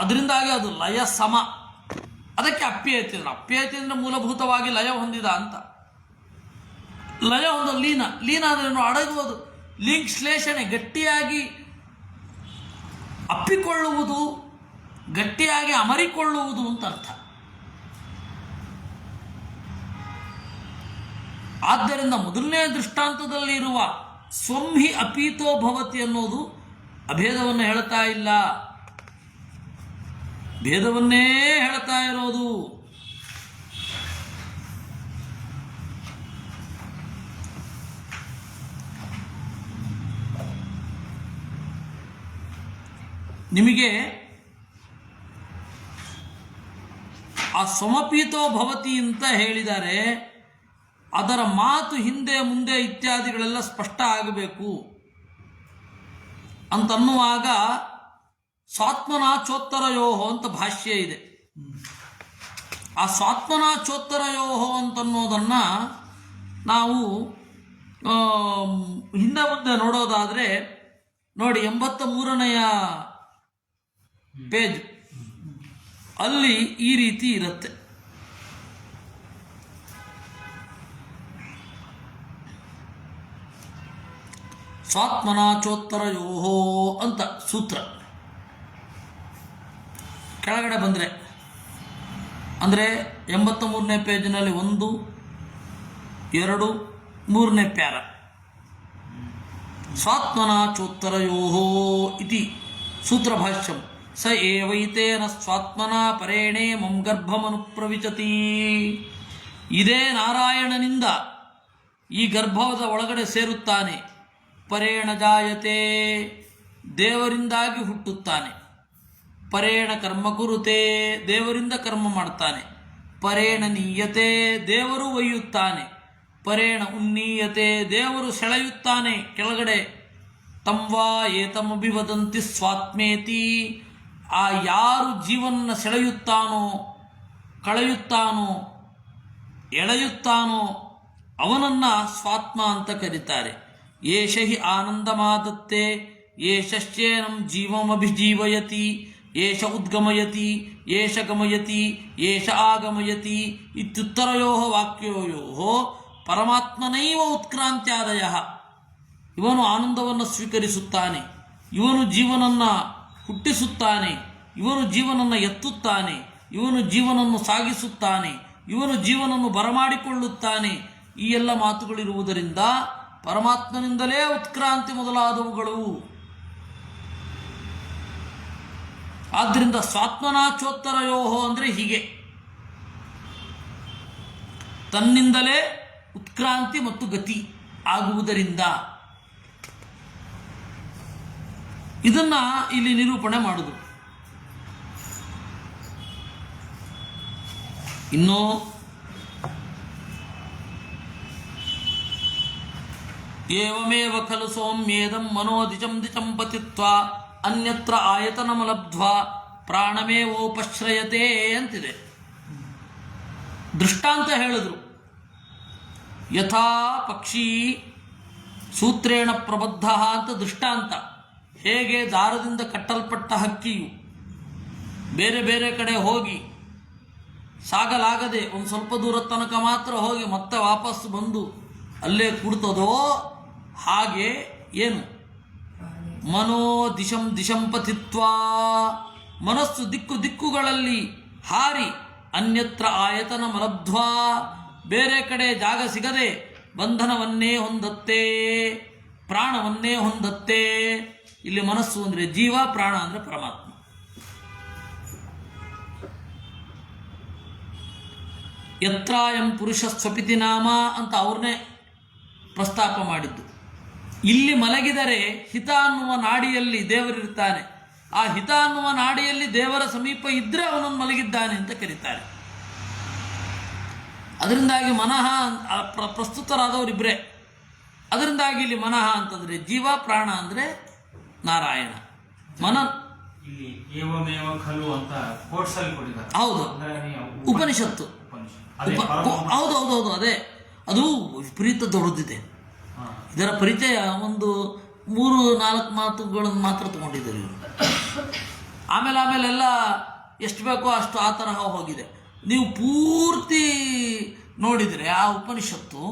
[SPEAKER 1] ಅದರಿಂದಾಗಿ ಅದು ಲಯ ಸಮ. ಅದಕ್ಕೆ ಅಪ್ಯೇತಿ. ಅಪ್ಯೇತಿ ಅಂದರೆ ಮೂಲಭೂತವಾಗಿ ಲಯ ಹೊಂದಿದ ಅಂತ. ಲಯ ಹೊಂದ ಲೀನ ಅಂದ್ರೆ ಅಡಗುವುದು, ಲಿಂಕ್ ಶ್ಲೇಷಣೆ, ಗಟ್ಟಿಯಾಗಿ ಅಪ್ಪಿಕೊಳ್ಳುವುದು, ಗಟ್ಟಿಯಾಗಿ ಅಮರಿಕೊಳ್ಳುವುದು ಅಂತ ಅರ್ಥ. ಆದ್ದರಿಂದ ಮೊದಲನೇ ದೃಷ್ಟಾಂತದಲ್ಲಿರುವ ಸಂಹಿ ಅಪೀತೋ ಭವತಿ ಅನ್ನೋದು ಅಭೇದವನ್ನು ಹೇಳ್ತಾ ಇಲ್ಲ, ಭೇದವನ್ನೇ ಹೇಳ್ತಾ ಇರೋದು. ನಿಮಗೆ ಆ ಸಮಪೀತೋ ಭವತಿ ಅಂತ ಹೇಳಿದ್ದಾರೆ. ಅದರ ಮಾತು ಹಿಂದೆ ಮುಂದೆ ಇತ್ಯಾದಿಗಳೆಲ್ಲ ಸ್ಪಷ್ಟ ಆಗಬೇಕು ಅಂತನ್ನುವಾಗ ಸ್ವಾತ್ಮನಾಚೋತ್ತರಯೋಹೋ ಅಂತ ಭಾಷ್ಯ ಇದೆ. ಆ ಸ್ವಾತ್ಮನಾಚೋತ್ತರಯೋಹೋ ಅಂತನ್ನೋದನ್ನು ನಾವು ಹಿಂದೆ ಮುಂದೆ ನೋಡೋದಾದರೆ ನೋಡಿ, 83ನೆಯ ಪೇಜ್ ಅಲ್ಲಿ ಈ ರೀತಿ ಇರುತ್ತೆ. ಸ್ವಾತ್ಮನಾಚೋತ್ತರಯೋಹೋ ಅಂತ ಸೂತ್ರ ಕೆಳಗಡೆ ಬಂದರೆ ಅಂದರೆ 83ನೇ ಪೇಜಿನಲ್ಲಿ 1, 2, 3ನೇ ಪ್ಯಾರ ಸ್ವಾತ್ಮನಾಚೋತ್ತರಯೋಹೋ ಇತಿ ಸೂತ್ರಭಾಷ್ಯಂ ಸ ಏವೈತೇನ ಸ್ವಾತ್ಮನಾ ಪರೇಣೇ ಮಂ ಗರ್ಭಮನುಪ್ರವಿಚತಿ. ಇದೇ ನಾರಾಯಣನಿಂದ ಈ ಗರ್ಭದ ಒಳಗಡೆ ಸೇರುತ್ತಾನೆ. ಪರೇಣ ಜಾಯತೆ ದೇವರಿಂದಾಗಿ ಹುಟ್ಟುತ್ತಾನೆ. ಪರೇಣ ಕರ್ಮ ಕುರುತೆ ದೇವರಿಂದ ಕರ್ಮ ಮಾಡ್ತಾನೆ. ಪರೇಣ ನೀಯತೆ ದೇವರು ಒಯ್ಯುತ್ತಾನೆ. ಪರೇಣ ಉನ್ನೀಯತೆ ದೇವರು ಸೆಳೆಯುತ್ತಾನೆ ಕೆಳಗಡೆ. ತಂವಾ ಏತಮಭಿವದಂತಿ ಸ್ವಾತ್ಮೇತಿ. ಆ ಯಾರು ಜೀವನ ಸೆಳೆಯುತ್ತಾನೋ, ಕಳೆಯುತ್ತಾನೋ, ಎಳೆಯುತ್ತಾನೋ ಅವನನ್ನು ಸ್ವಾತ್ಮ ಅಂತ ಕರೀತಾರೆ. ಏಷ ಹಿ ಆನಂದಮಾದತ್ತೆ ಏಷಶ್ಚೇನಂ ಜೀವಮಭಿಜೀವಯತಿ ಏಷ ಉದ್ಗಮಯತಿ ಏಷ ಗಮಯತಿ ಏಷ ಆಗಮಯತಿ ಇತ್ಯುತ್ತರಯೋ ವಾಕ್ಯೋಯೋ ಪರಮಾತ್ಮನೈವ ಉತ್ಕ್ರಾಂತ್ಯಾದಯ. ಇವನು ಆನಂದವನ್ನು ಸ್ವೀಕರಿಸುತ್ತಾನೆ, ಇವನು ಜೀವನನ್ನು ಹುಟ್ಟಿಸುತ್ತಾನೆ, ಇವನು ಜೀವನನ್ನು ಎತ್ತುತ್ತಾನೆ, ಇವನು ಜೀವನನ್ನು ಸಾಗಿಸುತ್ತಾನೆ, ಇವನು ಜೀವನನ್ನು ಬರಮಾಡಿಕೊಳ್ಳುತ್ತಾನೆ. ಈ ಎಲ್ಲ ಮಾತುಗಳಿರುವುದರಿಂದ ಪರಮಾತ್ಮನಿಂದಲೇ ಉತ್ಕ್ರಾಂತಿ ಮೊದಲಾದವುಗಳು. ಆದ್ದರಿಂದ ಸ್ವಾತ್ಮನಾಚೋತ್ತರಯೋಹೋ ಅಂದರೆ ಹೀಗೆ, ತನ್ನಿಂದಲೇ ಉತ್ಕ್ರಾಂತಿ ಮತ್ತು ಗತಿ ಆಗುವುದರಿಂದ ಇದನ್ನ ಇಲ್ಲಿ ನಿರೂಪಣೆ ಮಾಡುವುದು. ಇನ್ನು ಏವಮೇವ ಖಲು ಸೌಮ್ಯೇದಂ ಮನೋದಿಚಂ ದಿಚಂ ಪತಿತ್ವ ಅನ್ಯತ್ರ ಆಯತನಮಲಬ್ಧ್ವಾ ಪ್ರಾಣಮೇವೋಪಶ್ರಯತೆ ಅಂತಿದೆ. ದೃಷ್ಟಾಂತ ಹೇಳಿದ್ರು. ಯಥಾ ಪಕ್ಷಿ ಸೂತ್ರೇಣ ಪ್ರಬದ್ಧ ಅಂತ ದೃಷ್ಟಾಂತ. ಹೇಗೆ ದಾರದಿಂದ ಕಟ್ಟಲ್ಪಟ್ಟ ಹಕ್ಕಿಯು ಬೇರೆ ಬೇರೆ ಕಡೆ ಹೋಗಿ ಸಾಗಲಾಗದೆ ಒಂದು ಸ್ವಲ್ಪ ದೂರ ತನಕ ಮಾತ್ರ ಹೋಗಿ ಮತ್ತೆ ವಾಪಸ್ ಬಂದು ಅಲ್ಲೇ ಕೂಡ್ತದೋ, ಹಾಗೆ ಏನು ಮನೋ ದಿಶಂ ದಿಶಂ ಪತಿತ್ವಾ ಮನಸ್ಸು ದಿಕ್ಕು ದಿಕ್ಕುಗಳಲ್ಲಿ ಹಾರಿ ಅನ್ಯತ್ರ ಆಯತನ ಮಲಬ್ಧ್ವಾ ಬೇರೆ ಕಡೆ ಜಾಗ ಸಿಗದೆ ಬಂಧನವನ್ನೇ ಹೊಂದತ್ತೆ, ಪ್ರಾಣವನ್ನೇ ಹೊಂದತ್ತೆ. ಇಲ್ಲಿ ಮನಸ್ಸು ಅಂದರೆ ಜೀವ, ಪ್ರಾಣ ಅಂದರೆ ಪರಮಾತ್ಮ. ಯತ್ರಾಯಂ ಪುರುಷ ಸ್ವಪಿತಿ ನಾಮ ಅಂತ ಅವ್ರನ್ನೇ ಪ್ರಸ್ತಾಪ ಮಾಡಿದ್ದು. ಇಲ್ಲಿ ಮಲಗಿದರೆ ಹಿತ ಅನ್ನುವ ನಾಡಿಯಲ್ಲಿ ದೇವರಿರ್ತಾನೆ. ಆ ಹಿತ ಅನ್ನುವ ನಾಡಿಯಲ್ಲಿ ದೇವರ ಸಮೀಪ ಇದ್ದರೆ ಅವನನ್ನು ಮಲಗಿದ್ದಾನೆ ಅಂತ ಕರೀತಾರೆ. ಅದರಿಂದಾಗಿ ಮನಃ ಪ್ರಸ್ತುತರಾದವರಿಬ್ಬರೇ. ಅದರಿಂದಾಗಿ ಇಲ್ಲಿ ಮನಃ ಅಂತಂದರೆ ಜೀವ, ಪ್ರಾಣ ಅಂದರೆ ನಾರಾಯಣ. ಮನ
[SPEAKER 2] ಇಲ್ಲಿ ಏವಮೇವ ಖಲು ಅಂತ ಕೋಟ್ಸಲ್ಲಿ ಕೊಟ್ಟಿದ್ದಾರೆ.
[SPEAKER 1] ಹೌದು, ಉಪನಿಷತ್ತು. ಹೌದು, ಅದೇ ಅದು ವಿಪರೀತ ದೊಡ್ಡದಿದೆ. ಇದರ ಪರಿಚಯ ಒಂದು 3-4 ಮಾತುಗಳನ್ನು ಮಾತ್ರ ತಗೊಂಡಿದ್ದಾರೆ ಇವರು. ಆಮೇಲೆಲ್ಲ ಎಷ್ಟು ಬೇಕೋ ಅಷ್ಟು ಆ ತರಹ ಹೋಗಿದೆ. ನೀವು ಪೂರ್ತಿ ನೋಡಿದರೆ ಆ ಉಪನಿಷತ್ತು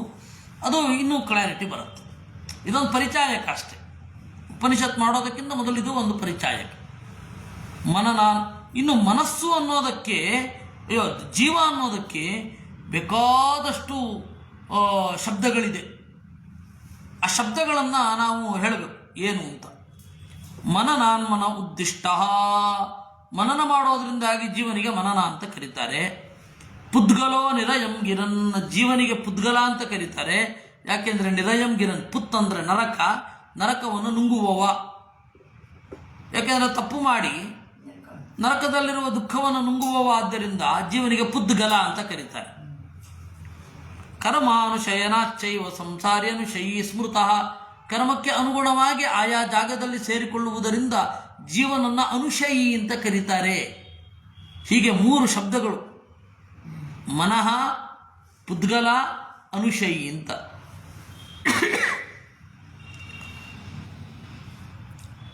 [SPEAKER 1] ಅದು ಇನ್ನೂ ಕ್ಲಾರಿಟಿ ಬರುತ್ತೆ. ಇದೊಂದು ಪರಿಚಾಯಕ ಅಷ್ಟೆ. ಉಪನಿಷತ್ ಮಾಡೋದಕ್ಕಿಂತ ಮೊದಲು ಇದು ಒಂದು ಪರಿಚಾಯಕ. ಮನನ ಇನ್ನು ಮನಸ್ಸು ಅನ್ನೋದಕ್ಕೆ, ಜೀವ ಅನ್ನೋದಕ್ಕೆ ಬೇಕಾದಷ್ಟು ಶಬ್ದಗಳಿದೆ. ಆ ಶಬ್ದಗಳನ್ನು ನಾವು ಹೇಳಬೇಕು ಏನು ಅಂತ. ಮನನಾನ್ಮನ ಉದ್ದಿಷ್ಟ, ಮನನ ಮಾಡೋದ್ರಿಂದಾಗಿ ಜೀವನಿಗೆ ಮನನ ಅಂತ ಕರೀತಾರೆ. ಪುದ್ಗಲೋ ನಿರಯಂ ಗಿರನ್, ಜೀವನಿಗೆ ಪುದ್ಗಲ ಅಂತ ಕರೀತಾರೆ. ಯಾಕೆಂದರೆ ನಿರಯಂ ಗಿರನ್, ಪುತ್ ಅಂದರೆ ನರಕ, ನರಕವನ್ನು ನುಂಗುವವ. ಯಾಕೆಂದರೆ ತಪ್ಪು ಮಾಡಿ ನರಕದಲ್ಲಿರುವ ದುಃಖವನ್ನು ನುಂಗುವವ. ಆದ್ದರಿಂದ ಜೀವನಿಗೆ ಪುದ್ಗಲ ಅಂತ ಕರೀತಾರೆ. ಕರ್ಮಾನುಶಯನಾಚ್ಚೈವ ಸಂಸಾರಿಯನುಶಯೀ ಸ್ಮೃತಃ, ಕರ್ಮಕ್ಕೆ ಅನುಗುಣವಾಗಿ ಆಯಾ ಜಾಗದಲ್ಲಿ ಸೇರಿಕೊಳ್ಳುವುದರಿಂದ ಜೀವನನ್ನು ಅನುಶಯಿ ಅಂತ ಕರೀತಾರೆ. ಹೀಗೆ 3 ಶಬ್ದಗಳು, ಮನಃ, ಪುದ್ಗಲ, ಅನುಶಯಿ ಅಂತ.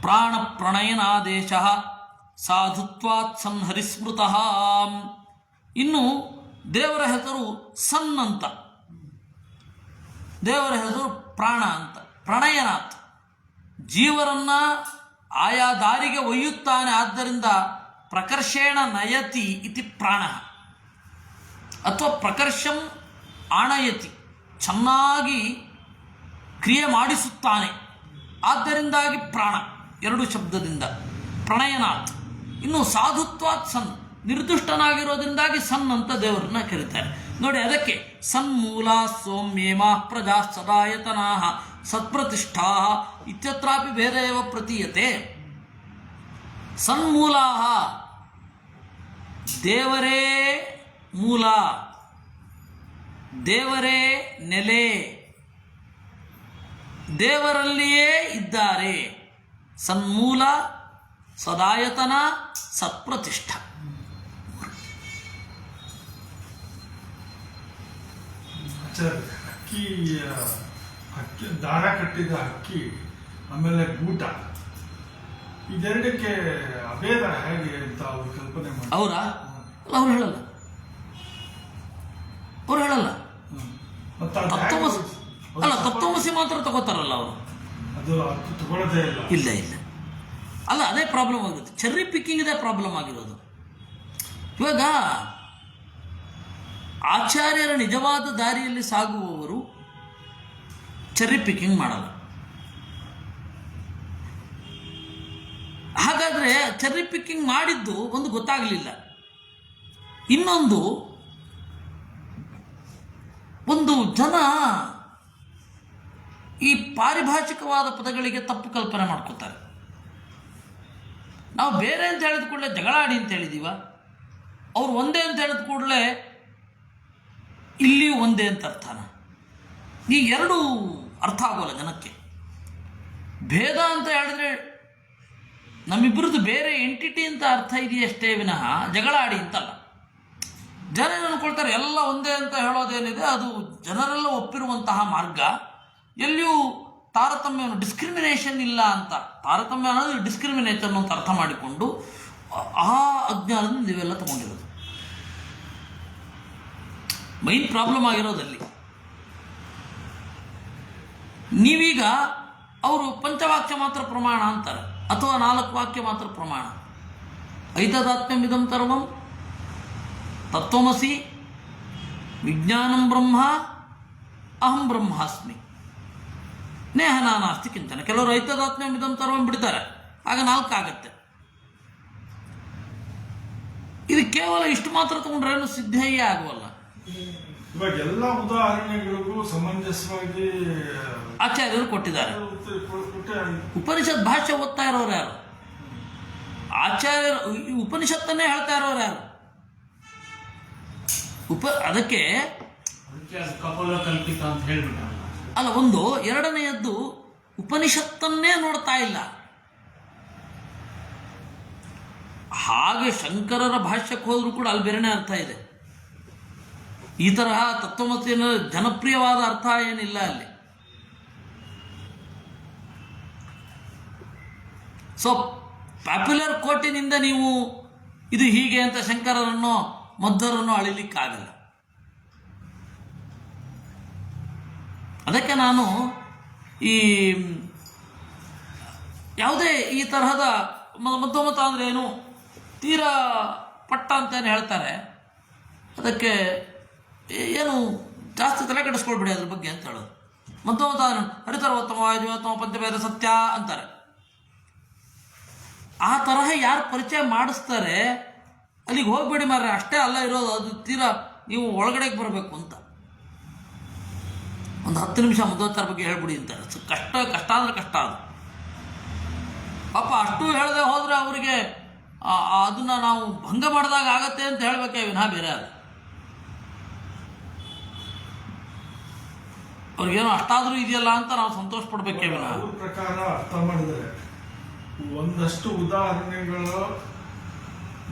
[SPEAKER 1] ಪ್ರಾಣ ಪ್ರಣಯನಾದೇಶ ಸಾಧುತ್ವಾತ್ ಸಂಹರಿಸ್ಮೃತಃ. ಇನ್ನು ದೇವರ ಹೆಸರು ಸನ್ ಅಂತ, ದೇವರ ಹೆಸರು ಪ್ರಾಣ ಅಂತ. ಪ್ರಣಯನಾಥ್, ಜೀವರನ್ನ ಆಯಾ ದಾರಿಗೆ ಒಯ್ಯುತ್ತಾನೆ. ಆದ್ದರಿಂದ ಪ್ರಕರ್ಷೇಣ ನಯತಿ ಇತಿ ಪ್ರಾಣ ಅಥವಾ ಪ್ರಕರ್ಷಂ ಆಣಯತಿ, ಚೆನ್ನಾಗಿ ಕ್ರಿಯೆ ಮಾಡಿಸುತ್ತಾನೆ. ಆದ್ದರಿಂದಾಗಿ ಪ್ರಾಣ, ಎರಡು ಶಬ್ದದಿಂದ ಪ್ರಣಯನಾಥ್. ಇನ್ನು ಸಾಧುತ್ವಾತ್ ಸನ್, ನಿರ್ದುಷ್ಟನಾಗಿರೋದ್ರಿಂದಾಗಿ ಸನ್ ಅಂತ ದೇವರನ್ನ ಕರೀತಾರೆ. ನೋಡಿ, ಅದಕ್ಕೆ ಸನ್ಮೂಲ ಸೌಮ್ಯೇಮಾ ಪ್ರಜಾ ಸದಾಯತನಾ ಸತ್ಪ್ರತಿಷ್ಠಾ ಇತ್ಯತ್ರಾಪಿ ಭೇದ ಏವ ಪ್ರತೀಯತೆ. ಸನ್ಮೂಲಾ, ದೇವರೇ ಮೂಲ, ದೇವರೇ ನೆಲೆ, ದೇವರಲ್ಲಿಯೇ ಇದ್ದಾರೆ. ಸನ್ಮೂಲ, ಸದಾಯತನ, ಸತ್ಪ್ರತಿಷ್ಠ.
[SPEAKER 3] ಅಕ್ಕಿ ಅಕ್ಕಿ ದಾರ ಕಟ್ಟಿದ ಅಕ್ಕಿ, ಆಮೇಲೆ ಗೂಟ, ಇದೆರಡಕ್ಕೆ ಅಭೇದ ಹೇಗೆ ಅಂತ ಅವ್ರು ಕಲ್ಪನೆ ಮಾಡಿ
[SPEAKER 1] ಅವರ ಅವ್ರು ಹೇಳಲ್ಲ, ಅವ್ರು ಹೇಳಲ್ಲ.
[SPEAKER 3] ಮತ್ತೆ ಅದು
[SPEAKER 1] ತತ್ವಮಸಿ
[SPEAKER 3] ಹೇಗೆ-
[SPEAKER 1] ಅಲ್ಲ, ತತ್ವಮಸಿ ಮಾತ್ರ ತಗೋತಾರಲ್ಲ ಅವರು.
[SPEAKER 3] ಅದು ಅದು ತಗೊಳ್ಳೋದೇ ಇಲ್ಲ.
[SPEAKER 1] ಇಲ್ಲ ಇಲ್ಲ, ಅಲ್ಲ, ಅದೇ ಪ್ರಾಬ್ಲಮ್ ಆಗುತ್ತೆ. ಚೆರ್ರಿ ಪಿಕ್ಕಿಂಗ್ ಇದೇ ಪ್ರಾಬ್ಲಮ್ ಆಗಿರೋದು. ಇವಾಗ ಆಚಾರ್ಯರ ನಿಜವಾದ ದಾರಿಯಲ್ಲಿ ಸಾಗುವವರು ಚೆರ್ರಿ ಪಿಕ್ಕಿಂಗ್ ಮಾಡಲ್ಲ. ಹಾಗಾದರೆ ಚೆರ್ರಿ ಪಿಕ್ಕಿಂಗ್ ಮಾಡಿದ್ದು ಒಂದು ಗೊತ್ತಾಗಲಿಲ್ಲ. ಇನ್ನೊಂದು, ಒಂದು ಜನ ಈ ಪಾರಿಭಾಷಿಕವಾದ ಪದಗಳಿಗೆ ತಪ್ಪು ಕಲ್ಪನೆ ಮಾಡ್ಕೋತಾರೆ. ನಾವು ಬೇರೆ ಅಂತ ಹೇಳಿದ ಕೂಡಲೇ ಜಗಳಾಡಿ ಅಂತ ಹೇಳಿದೀವ, ಅವ್ರು ಒಂದೇ ಅಂತ ಹೇಳಿದ ಕೂಡಲೇ ಇಲ್ಲಿಯೂ ಒಂದೇ ಅಂತ ಅರ್ಥನ. ಈ ಎರಡು ಅರ್ಥ ಆಗೋಲ್ಲ ಜನಕ್ಕೆ. ಭೇದ ಅಂತ ಹೇಳಿದ್ರೆ ನಮ್ಮಿಬ್ಬರದ್ದು ಬೇರೆ ಎಂಟಿಟಿ ಅಂತ ಅರ್ಥ ಇದೆಯಷ್ಟೇ ವಿನಃ ಜಗಳಾಡಿ ಅಂತಲ್ಲ. ಜನ ಏನು ಅನ್ಕೊಳ್ತಾರೆ, ಎಲ್ಲ ಒಂದೇ ಅಂತ ಹೇಳೋದೇನಿದೆ ಅದು ಜನರೆಲ್ಲ ಒಪ್ಪಿರುವಂತಹ ಮಾರ್ಗ. ಎಲ್ಲಿಯೂ ತಾರತಮ್ಯ, ಡಿಸ್ಕ್ರಿಮಿನೇಷನ್ ಇಲ್ಲ ಅಂತ. ತಾರತಮ್ಯ ಅನ್ನೋದು ಡಿಸ್ಕ್ರಿಮಿನೇಷನ್ ಅಂತ ಅರ್ಥ ಮಾಡಿಕೊಂಡು ಆ ಅಜ್ಞಾನದಿಂದ ನೀವೆಲ್ಲ ತಗೊಂಡಿರೋದು. ಮೈನ್ ಪ್ರಾಬ್ಲಮ್ ಆಗಿರೋದಲ್ಲಿ ನೀವೀಗ ಅವರು ಪಂಚವಾಕ್ಯ ಮಾತ್ರ ಪ್ರಮಾಣ ಅಂತಾರೆ, ಅಥವಾ 4 ವಾಕ್ಯ ಮಾತ್ರ ಪ್ರಮಾಣ. ಐತದಾತ್ಮ್ಯಮಿದಂ ಸರ್ವಂ ತತ್ವಮಸಿ ವಿಜ್ಞಾನಂ ಬ್ರಹ್ಮ ಅಹಂ ಬ್ರಹ್ಮಾಸ್ಮಿ ನೇಹ ನಾನಾಸ್ತಿ ಕಿಂಚನ. ಕೆಲವರು ಐತದಾತ್ಮ್ಯಮಿದಂ ಸರ್ವಂ ಬಿಡ್ತಾರೆ, ಆಗ 4 ಆಗುತ್ತೆ. ಇದು ಕೇವಲ ಇಷ್ಟು ಮಾತ್ರ ತಗೊಂಡ್ರೆ ಏನು ಸಿದ್ಧಯ್ಯ ಆಗುವಲ್ಲ.
[SPEAKER 3] ಇವಾಗ ಎಲ್ಲ ಉದಾಹರಣೆಗಳಿಗೂ ಸಮಂಜಸವಾಗಿ
[SPEAKER 1] ಆಚಾರ್ಯರು ಕೊಟ್ಟಿದ್ದಾರೆ.
[SPEAKER 3] ಕೊಟ್ಟೆ
[SPEAKER 1] ಉಪನಿಷತ್ ಭಾಷ್ಯ ಓದ್ತಾ ಇರೋರು ಯಾರು? ಆಚಾರ್ಯರು ಈ ಉಪನಿಷತ್ತನ್ನೇ ಹೇಳ್ತಾ ಇರೋರು ಯಾರು? ಅದಕ್ಕೆ
[SPEAKER 2] ಅದು ಕಪೋಲ ಕಲ್ಪಿತ ಅಂತ ಹೇಳ್ಬಿಟ್ಟ.
[SPEAKER 1] ಅಲ್ಲ, ಒಂದು ಎರಡನೆಯದ್ದು ಉಪನಿಷತ್ತನ್ನೇ ನೋಡ್ತಾ ಇಲ್ಲ. ಹಾಗೆ ಶಂಕರರ ಭಾಷ್ಯಕ್ಕೆ ಹೋದ್ರೂ ಕೂಡ ಅಲ್ಲಿ ಬೇರೆನೇ ಅರ್ಥ ಇದೆ. ಈ ತರಹ ತತ್ವಮಸಿನ ಜನಪ್ರಿಯವಾದ ಅರ್ಥ ಏನಿಲ್ಲ ಅಲ್ಲಿ. ಸೊ ಪಾಪ್ಯುಲರ್ ಕೋಟಿನಿಂದ ನೀವು ಇದು ಹೀಗೆ ಅಂತ ಶಂಕರರನ್ನೋ ಮಧ್ವರನ್ನೋ ಅಳಿಲಿಕ್ಕಾಗಲ್ಲ. ಅದಕ್ಕೆ ನಾನು ಈ ಯಾವುದೇ ಈ ತರಹದ ಮಧ್ವಮತ ಅಂದರೆ ಏನು, ತೀರಾ ಪಟ್ಟ ಅಂತೇನು ಹೇಳ್ತಾರೆ, ಅದಕ್ಕೆ ಏನು ಜಾಸ್ತಿ ತಲೆ ಕೆಡಿಸ್ಕೊಳ್ಬೇಡಿ ಅದ್ರ ಬಗ್ಗೆ ಅಂತ ಹೇಳೋದು. ಮಧ್ವಮತ ಹರಿತರ್ವೋತ್ತಮ ಜೀವೋತ್ತಮ ಪಂಚಭೇದ ಸತ್ಯ ಅಂತಾರೆ. ಆ ತರಹ ಯಾರು ಪರಿಚಯ ಮಾಡಿಸ್ತಾರೆ ಅಲ್ಲಿಗೆ ಹೋಗ್ಬೇಡಿ ಮಾರ್ರೆ. ಅಷ್ಟೇ ಅಲ್ಲ ಇರೋದು, ಅದು ತೀರಾ ನೀವು ಒಳಗಡೆಗೆ ಬರಬೇಕು ಅಂತ. ಒಂದು 10 ನಿಮಿಷ ಮಧ್ವಾಚಾರ ಬಗ್ಗೆ ಹೇಳ್ಬಿಡಿ ಅಂತಾರೆ. ಕಷ್ಟ ಅಂದರೆ ಕಷ್ಟ. ಅದು ಪಾಪ ಅಷ್ಟು ಹೇಳದೆ ಹೋದರೆ ಅವರಿಗೆ ಅದನ್ನು ನಾವು ಭಂಗ ಮಾಡಿದಾಗ ಆಗತ್ತೆ ಅಂತ ಹೇಳಬೇಕೇ ವಿನಃ ಬೇರೆ ಅದು. ಅವ್ರಿಗೇನೋ ಅಷ್ಟಾದರೂ ಇದೆಯಲ್ಲ ಅಂತ ನಾವು ಸಂತೋಷ ಪಡ್ಬೇಕೇ ವಿನಃ.
[SPEAKER 3] ಅವ್ರ ಪ್ರಕಾರ ಅರ್ಥ ಮಾಡಿದರೆ ಒಂದಷ್ಟು ಉದಾಹರಣೆಗಳು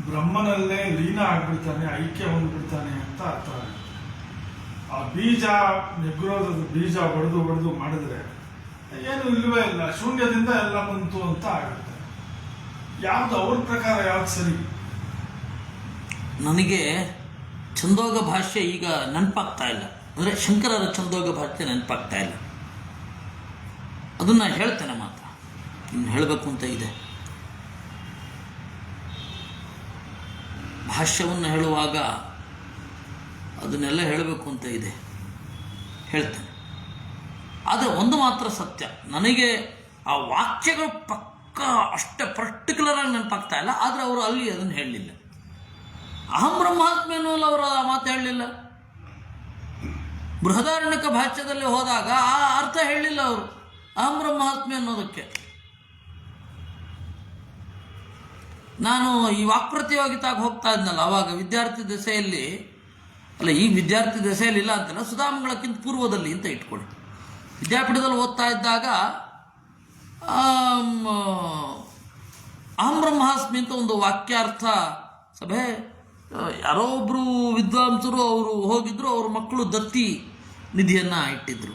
[SPEAKER 3] ಬ್ರಹ್ಮನಲ್ಲೇ ಲೀನ ಆಗ್ಬಿಡ್ತಾನೆ, ಐಕ್ಯ ಹೊಂದ್ಬಿಡ್ತಾನೆ ಅಂತ ಅರ್ಥ ಆಗುತ್ತೆ. ಆ ಬೀಜ ನೆಗ್ರೋದದ ಬೀಜ ಒಡೆದು ಮಾಡಿದ್ರೆ ಏನು ಇಲ್ಲವೇ ಇಲ್ಲ, ಶೂನ್ಯದಿಂದ ಎಲ್ಲ ಬಂತು ಅಂತ ಆಗುತ್ತೆ. ಯಾವ್ದು ಅವ್ರ ಪ್ರಕಾರ ಯಾವ್ದು ಸರಿ?
[SPEAKER 1] ನನಗೆ ಛಂದೋಗ ಭಾಷ್ಯ ಈಗ ನೆನಪಾಗ್ತಾ ಇಲ್ಲ. ಅಂದರೆ ಶಂಕರರ ಛಂದೋಗ ಭಾಷ್ಯ ನೆನಪಾಗ್ತಾ ಇಲ್ಲ. ಅದನ್ನು ಹೇಳ್ತೇನೆ ಮಾತ್ರ. ಇನ್ನು ಹೇಳಬೇಕು ಅಂತ ಇದೆ. ಭಾಷ್ಯವನ್ನು ಹೇಳುವಾಗ ಅದನ್ನೆಲ್ಲ ಹೇಳಬೇಕು ಅಂತ ಇದೆ, ಹೇಳ್ತೇನೆ. ಆದರೆ ಒಂದು ಮಾತ್ರ ಸತ್ಯ, ನನಗೆ ಆ ವಾಕ್ಯಗಳು ಪಕ್ಕ ಅಷ್ಟೇ ಪರ್ಟಿಕ್ಯುಲರಾಗಿ ನೆನಪಾಗ್ತಾ ಇಲ್ಲ. ಆದರೆ ಅವರು ಅಲ್ಲಿ ಅದನ್ನು ಹೇಳಲಿಲ್ಲ. ಅಹಂ ಬ್ರಹ್ಮಾಸ್ಮಿ ಅನ್ನೋಲ್ಲ, ಅವರು ಆ ಮಾತು ಹೇಳಲಿಲ್ಲ. ಬೃಹದಾರಣ್ಯಕ ಭಾಷ್ಯದಲ್ಲಿ ಹೋದಾಗ ಆ ಅರ್ಥ ಹೇಳಲಿಲ್ಲ ಅವರು ಅಹಂ ಬ್ರಹ್ಮಾಸ್ಮಿ ಅನ್ನೋದಕ್ಕೆ. ನಾನು ಈ ವಾಕ್ಪ್ರತಿಯೋಗಿತಾಗಿ ಹೋಗ್ತಾ ಇದ್ನಲ್ಲ, ಆವಾಗ ವಿದ್ಯಾರ್ಥಿ ದಶೆಯಲ್ಲಿ, ಅಲ್ಲ ಈಗ ವಿದ್ಯಾರ್ಥಿ ದಶೆಯಲ್ಲಿ ಇಲ್ಲ ಅಂತಲ್ಲ, ಸುಧಾಮಂಗಳಕ್ಕಿಂತ ಪೂರ್ವದಲ್ಲಿ ಅಂತ ಇಟ್ಕೊಳ್ಳಿ. ವಿದ್ಯಾಪೀಠದಲ್ಲಿ ಓದ್ತಾ ಇದ್ದಾಗ ಅಹಂ ಬ್ರಹ್ಮಾಸ್ಮಿ ಅಂತ ಒಂದು ವಾಕ್ಯಾರ್ಥ ಸಭೆ, ಯಾರೋ ಒಬ್ಬರು ವಿದ್ವಾಂಸರು ಅವರು ಹೋಗಿದ್ರು, ಅವ್ರ ಮಕ್ಕಳು ದತ್ತಿ ನಿಧಿಯನ್ನು ಇಟ್ಟಿದ್ರು.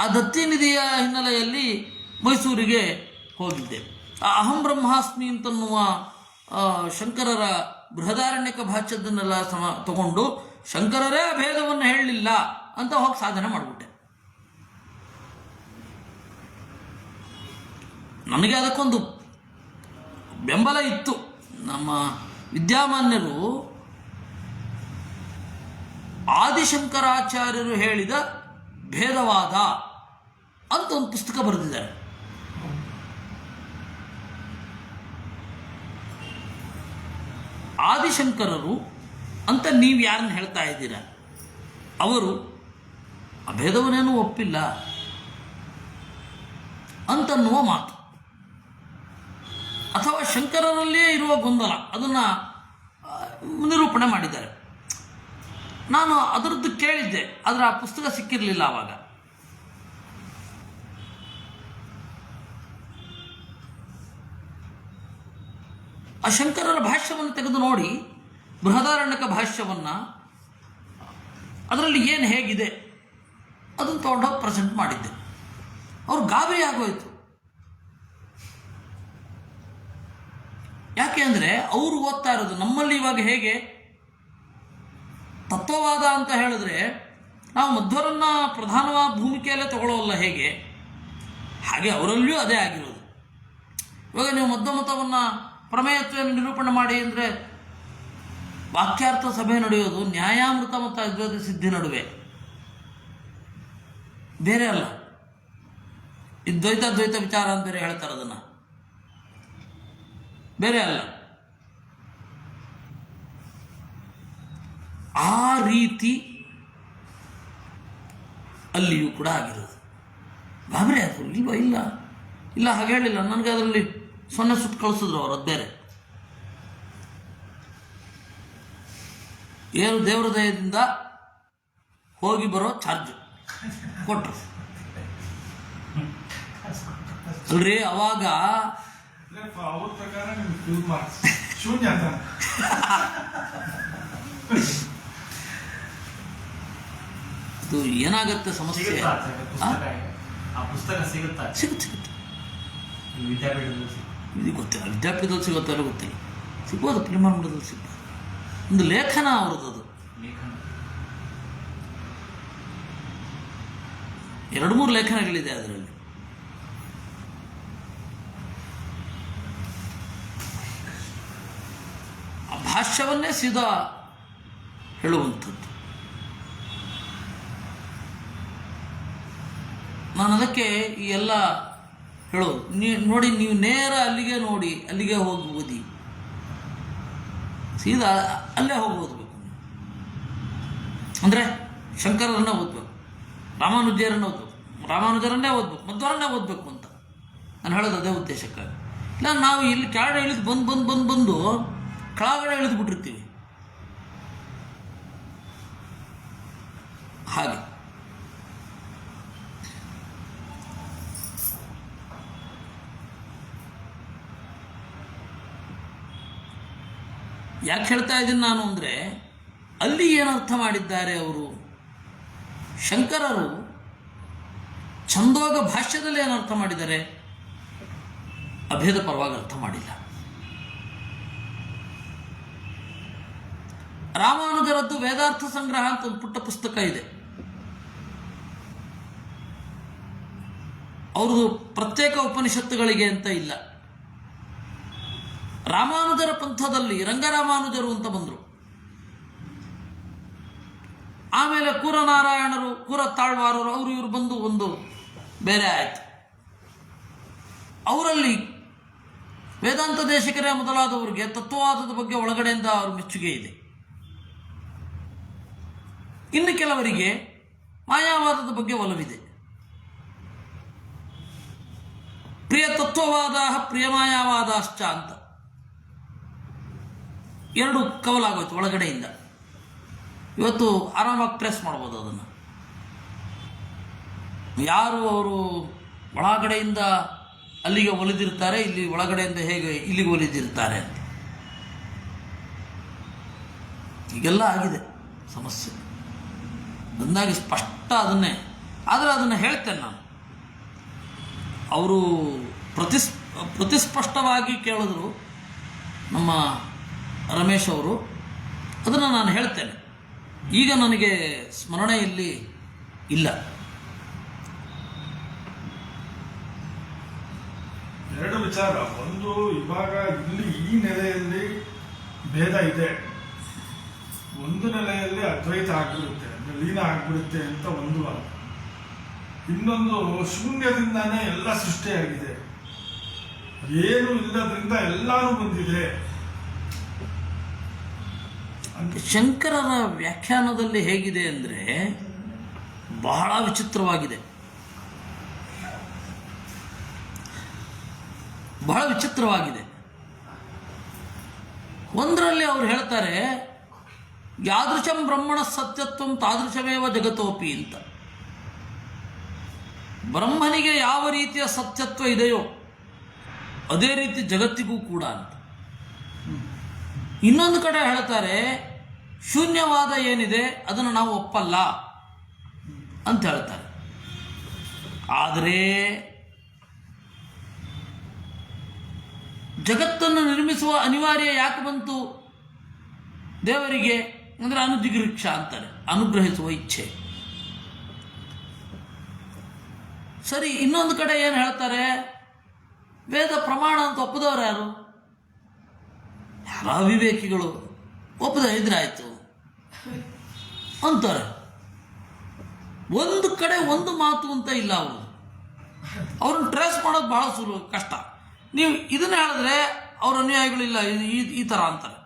[SPEAKER 1] ಆ ದತ್ತಿ ನಿಧಿಯ ಹಿನ್ನೆಲೆಯಲ್ಲಿ ಮೈಸೂರಿಗೆ ಹೋಗಿದ್ದೆ. ಆ ಅಹಂ ಬ್ರಹ್ಮಾಸ್ಮಿ ಅಂತನ್ನುವ ಶಂಕರರ ಬೃಹದಾರಣ್ಯಕ ಭಾಷ್ಯದನ್ನೆಲ್ಲ ತಗೊಂಡು ಶಂಕರರೇ ಭೇದವನ್ನು ಹೇಳಲಿಲ್ಲ ಅಂತ ಹೋಗಿ ಸಾಧನೆ ಮಾಡಿಬಿಟ್ಟೆ. ನನಗೆ ಅದಕ್ಕೊಂದು ಬೆಂಬಲ ಇತ್ತು. ನಮ್ಮ ವಿದ್ಯಾಮಾನ್ಯರು ಆದಿಶಂಕರಾಚಾರ್ಯರು ಹೇಳಿದ ಭೇದವಾದ ಅಂತ ಒಂದು ಪುಸ್ತಕ ಬರೆದಿದ್ದಾರೆ. ಆದಿಶಂಕರರು ಅಂತ ನೀವು ಯಾರನ್ನು ಹೇಳ್ತಾ ಇದ್ದೀರ, ಅವರು ಅಭೇದವನ್ನೇನೂ ಒಪ್ಪಿಲ್ಲ ಅಂತನ್ನುವ ಮಾತು, ಅಥವಾ ಶಂಕರರಲ್ಲಿಯೇ ಇರುವ ಗೊಂದಲ, ಅದನ್ನು ನಿರೂಪಣೆ ಮಾಡಿದ್ದಾರೆ. ನಾನು ಅದರದ್ದು ಕೇಳಿದ್ದೆ, ಆದರೆ ಆ ಪುಸ್ತಕ ಸಿಕ್ಕಿರಲಿಲ್ಲ ಆವಾಗ. ಆ ಶಂಕರರ ಭಾಷ್ಯವನ್ನು ತೆಗೆದು ನೋಡಿ, ಬೃಹದಾರಣ್ಯಕ ಭಾಷ್ಯವನ್ನು, ಅದರಲ್ಲಿ ಏನು ಹೇಗಿದೆ ಅದನ್ನು ತೊಗೊಂಡೋಗಿ ಪ್ರೆಸೆಂಟ್ ಮಾಡಿದ್ದೆ. ಅವ್ರು ಗಾಬರಿ ಆಗೋಯ್ತು. ಯಾಕೆ ಅಂದರೆ ಅವರು ಓದ್ತಾ ಇರೋದು ನಮ್ಮಲ್ಲಿ ಇವಾಗ ಹೇಗೆ ತತ್ವವಾದ ಅಂತ ಹೇಳಿದ್ರೆ ನಾವು ಮಧ್ವರನ್ನ ಪ್ರಧಾನವಾದ ಭೂಮಿಕೆಯಲ್ಲೇ ತಗೊಳ್ಳೋಲ್ಲ ಹೇಗೆ, ಹಾಗೆ ಅವರಲ್ಲಿಯೂ ಅದೇ ಆಗಿರೋದು. ಇವಾಗ ನೀವು ಮಧ್ವಮತವನ್ನು ಪ್ರಮೇಯತ್ವವನ್ನು ನಿರೂಪಣೆ ಮಾಡಿ ಅಂದರೆ ವಾಕ್ಯಾರ್ಥ ಸಭೆ ನಡೆಯೋದು ನ್ಯಾಯಾಮೃತ ಮತ್ತು ಅದ್ವೈತ ಸಿದ್ಧಿ ನಡುವೆ, ಬೇರೆ ಅಲ್ಲ. ಈ ದ್ವೈತ ವಿಚಾರ ಅಂತ ಬೇರೆ ಹೇಳ್ತಾರೆ, ಅದನ್ನು ಬೇರೆ ಅಲ್ಲ. ಆ ರೀತಿ ಅಲ್ಲಿಯೂ ಕೂಡ ಆಗಿರೋದು. ಗಾಬರಿ ಆದರು, ಇಲ್ವಾ ಇಲ್ಲ ಇಲ್ಲ ಹಾಗೆ ಹೇಳಿಲ್ಲ ನನಗೆ, ಅದರಲ್ಲಿ 0 ಸುಟ್ಟು ಕಳಿಸಿದ್ರು ಅವರು. ಅದು ಬೇರೆ ಏನು ದೇವರ ದಯದಿಂದ ಹೋಗಿ ಬರೋ ಚಾರ್ಜ್ ಕೊಟ್ಟರು ಅಲ್ರಿ. ಅವಾಗ
[SPEAKER 3] ಅವ್ರ ಪ್ರಕಾರ ಶೂನ್ಯ ಅಂತ
[SPEAKER 1] ಇದು ಏನಾಗತ್ತೆ ಸಮಸ್ಯೆ, ಸಿಗುತ್ತೆ ಇದು ಗೊತ್ತಿಲ್ಲ. ವಿದ್ಯಾಪೀಠದಲ್ಲಿ ಸಿಗುತ್ತೋ ಎಲ್ಲ ಗೊತ್ತಿಲ್ಲ, ಸಿಗ್ಬೋದು. ಪ್ರಿಮಾಂಡದಲ್ಲಿ ಸಿಗ್ಬೋದು. ಒಂದು ಲೇಖನ ಅವ್ರದ್ದು, ಅದು 2-3 ಲೇಖನಗಳಿದೆ ಅದರಲ್ಲಿ. ಆ ಭಾಷ್ಯವನ್ನೇ ಸೀದಾ ಹೇಳುವಂಥದ್ದು. ನಾನು ಅದಕ್ಕೆ ಈ ಎಲ್ಲ ಹೇಳೋದು ನೋಡಿ, ನೀವು ನೇರ ಅಲ್ಲಿಗೆ ನೋಡಿ, ಅಲ್ಲಿಗೆ ಹೋಗಿ ಓದಿ, ಸೀದಾ ಅಲ್ಲೇ ಹೋಗಿ ಓದಬೇಕು. ಅಂದರೆ ಶಂಕರರನ್ನ ಓದಬೇಕು, ರಾಮಾನುಜರನ್ನ ಓದಬೇಕು, ರಾಮಾನುಜರನ್ನೇ ಓದಬೇಕು, ಮಧ್ವರನ್ನೇ ಓದಬೇಕು ಅಂತ ನಾನು ಹೇಳೋದು ಅದೇ ಉದ್ದೇಶಕ್ಕಾಗಿ. ಇಲ್ಲ ನಾವು ಇಲ್ಲಿ ಕೆಳಗಡೆ ಇಳಿದು ಬಂದು ಕೆಳಗಡೆ ಇಳಿದು ಬಿಟ್ಟಿರ್ತೀವಿ. ಹಾಗೆ ಯಾಕೆ ಹೇಳ್ತಾ ಇದ್ದೀನಿ ನಾನು ಅಂದರೆ, ಅಲ್ಲಿ ಏನರ್ಥ ಮಾಡಿದ್ದಾರೆ ಅವರು ಶಂಕರರು, ಛಂದೋಗ ಭಾಷ್ಯದಲ್ಲಿ ಏನರ್ಥ ಮಾಡಿದ್ದಾರೆ, ಅಭೇದ ಪರವಾಗಿ ಅರ್ಥ ಮಾಡಿಲ್ಲ. ರಾಮಾನುಜರದ್ದು ವೇದಾರ್ಥ ಸಂಗ್ರಹ ಅಂತ ಒಂದು ಪುಟ್ಟ ಪುಸ್ತಕ ಇದೆ. ಅವ್ರದ್ದು ಪ್ರತ್ಯೇಕ ಉಪನಿಷತ್ತುಗಳಿಗೆ ಅಂತ ಇಲ್ಲ. ರಾಮಾನುಜರ ಪಂಥದಲ್ಲಿ ರಂಗರಾಮಾನುಜರು ಅಂತ ಬಂದರು. ಆಮೇಲೆ ಕೂರನಾರಾಯಣರು, ಕೂರ ತಾಳ್ವಾರರು, ಅವರು ಇವರು ಬಂದು ಒಂದು ಬೇರೆ ಆಯಿತು. ಅವರಲ್ಲಿ ವೇದಾಂತ ದೇಶಿಕರೇ ಮೊದಲಾದವರಿಗೆ ತತ್ವವಾದದ ಬಗ್ಗೆ ಒಳಗಡೆಯಿಂದ ಅವ್ರ ಮೆಚ್ಚುಗೆ ಇದೆ. ಇನ್ನು ಕೆಲವರಿಗೆ ಮಾಯಾವಾದದ ಬಗ್ಗೆ ಒಲವಿದೆ. ಪ್ರಿಯ ತತ್ವವಾದ ಪ್ರಿಯ ಮಾಯಾವಾದಾಶ್ಚ ಅಂತ ಎರಡು ಕವಲಾಗೋಯ್ತು ಒಳಗಡೆಯಿಂದ. ಇವತ್ತು ಆರಾಮಾಗಿ ಪ್ರೆಸ್ ಮಾಡ್ಬೋದು ಅದನ್ನು. ಯಾರು ಅವರು ಒಳಗಡೆಯಿಂದ ಅಲ್ಲಿಗೆ ಒಲಿದಿರ್ತಾರೆ, ಇಲ್ಲಿ ಒಳಗಡೆಯಿಂದ ಹೇಗೆ ಇಲ್ಲಿಗೆ ಒಲಿದಿರ್ತಾರೆ ಅಂತ ಈಗೆಲ್ಲ ಆಗಿದೆ ಸಮಸ್ಯೆ. ಅಂದಾಗಿ ಸ್ಪಷ್ಟ ಅದನ್ನೇ. ಆದರೆ ಅದನ್ನು ಹೇಳ್ತೇನೆ ನಾನು. ಅವರು ಪ್ರತಿಸ್ಪಷ್ಟವಾಗಿ ಕೇಳಿದ್ರು ನಮ್ಮ ರಮೇಶ್ ಅವರು. ಅದನ್ನು ನಾನು ಹೇಳ್ತೇನೆ. ಈಗ ನನಗೆ ಸ್ಮರಣೆಯಲ್ಲಿ ಇಲ್ಲ.
[SPEAKER 3] ಎರಡು ವಿಚಾರ. ಒಂದು, ಇವಾಗ ಇಲ್ಲಿ ಈ ನೆಲೆಯಲ್ಲಿ ಭೇದ ಇದೆ, ಒಂದು ನೆಲೆಯಲ್ಲಿ ಅದ್ವೈತ ಆಗ್ಬಿಡುತ್ತೆ, ಅಂದ್ರೆ ಲೀನ ಆಗ್ಬಿಡುತ್ತೆ ಅಂತ ಒಂದು ವಾದ. ಇನ್ನೊಂದು, ಶೂನ್ಯದಿಂದಾನೇ ಎಲ್ಲ ಸೃಷ್ಟಿಯಾಗಿದೆ, ಏನು ಇಲ್ಲದ್ರಿಂದ ಎಲ್ಲಾನು ಬಂದಿದೆ.
[SPEAKER 1] ಶಂಕರರ ವ್ಯಾಖ್ಯಾನದಲ್ಲಿ ಹೇಗಿದೆ ಅಂದರೆ ಬಹಳ ವಿಚಿತ್ರವಾಗಿದೆ. ಬಹಳ ವಿಚಿತ್ರವಾಗಿದೆ. ಒಂದರಲ್ಲಿ ಅವರು ಹೇಳ್ತಾರೆ, ಯಾದೃಶಂ ಬ್ರಹ್ಮಣ ಸತ್ಯತ್ವಂ ತಾದೃಶಮೇವ ಜಗತೋಪಿ ಅಂತ. ಬ್ರಹ್ಮನಿಗೆ ಯಾವ ರೀತಿಯ ಸತ್ಯತ್ವ ಇದೆಯೋ ಅದೇ ರೀತಿ ಜಗತ್ತಿಗೂ ಕೂಡ ಅಂತ. ಇನ್ನೊಂದು ಕಡೆ ಹೇಳ್ತಾರೆ, ಶೂನ್ಯವಾದ ಏನಿದೆ ಅದನ್ನು ನಾವು ಒಪ್ಪಲ್ಲ ಅಂತ ಹೇಳ್ತಾರೆ. ಆದರೆ ಜಗತ್ತನ್ನು ನಿರ್ಮಿಸುವ ಅನಿವಾರ್ಯ ಯಾಕೆ ಬಂತು ದೇವರಿಗೆ ಅಂದರೆ ಅನುಜಿಗಿರಿಕ್ಷ ಅಂತಾರೆ, ಅನುಗ್ರಹಿಸುವ ಇಚ್ಛೆ. ಸರಿ, ಇನ್ನೊಂದು ಕಡೆ ಏನು ಹೇಳ್ತಾರೆ, ವೇದ ಪ್ರಮಾಣ ಅಂತ ಒಪ್ಪದವ್ರು ಯಾರು? ಯಾರ ಅವಿವೇಕಿಗಳು ಒಪ್ಪದ ಇದ್ರಾಯ್ತು ಅಂತಾರೆ. ಒಂದು ಕಡೆ ಒಂದು ಮಾತು ಅಂತ ಇಲ್ಲ. ಅವ್ರನ್ನ ಟ್ರೇಸ್ ಮಾಡೋದು ಬಹಳ ಕಷ್ಟ. ನೀವು ಇದನ್ನ ಹೇಳಿದ್ರೆ ಅವ್ರ ಅನುಯಾಯಿಗಳಿಲ್ಲ ಈ ಥರ ಅಂತಾರೆ,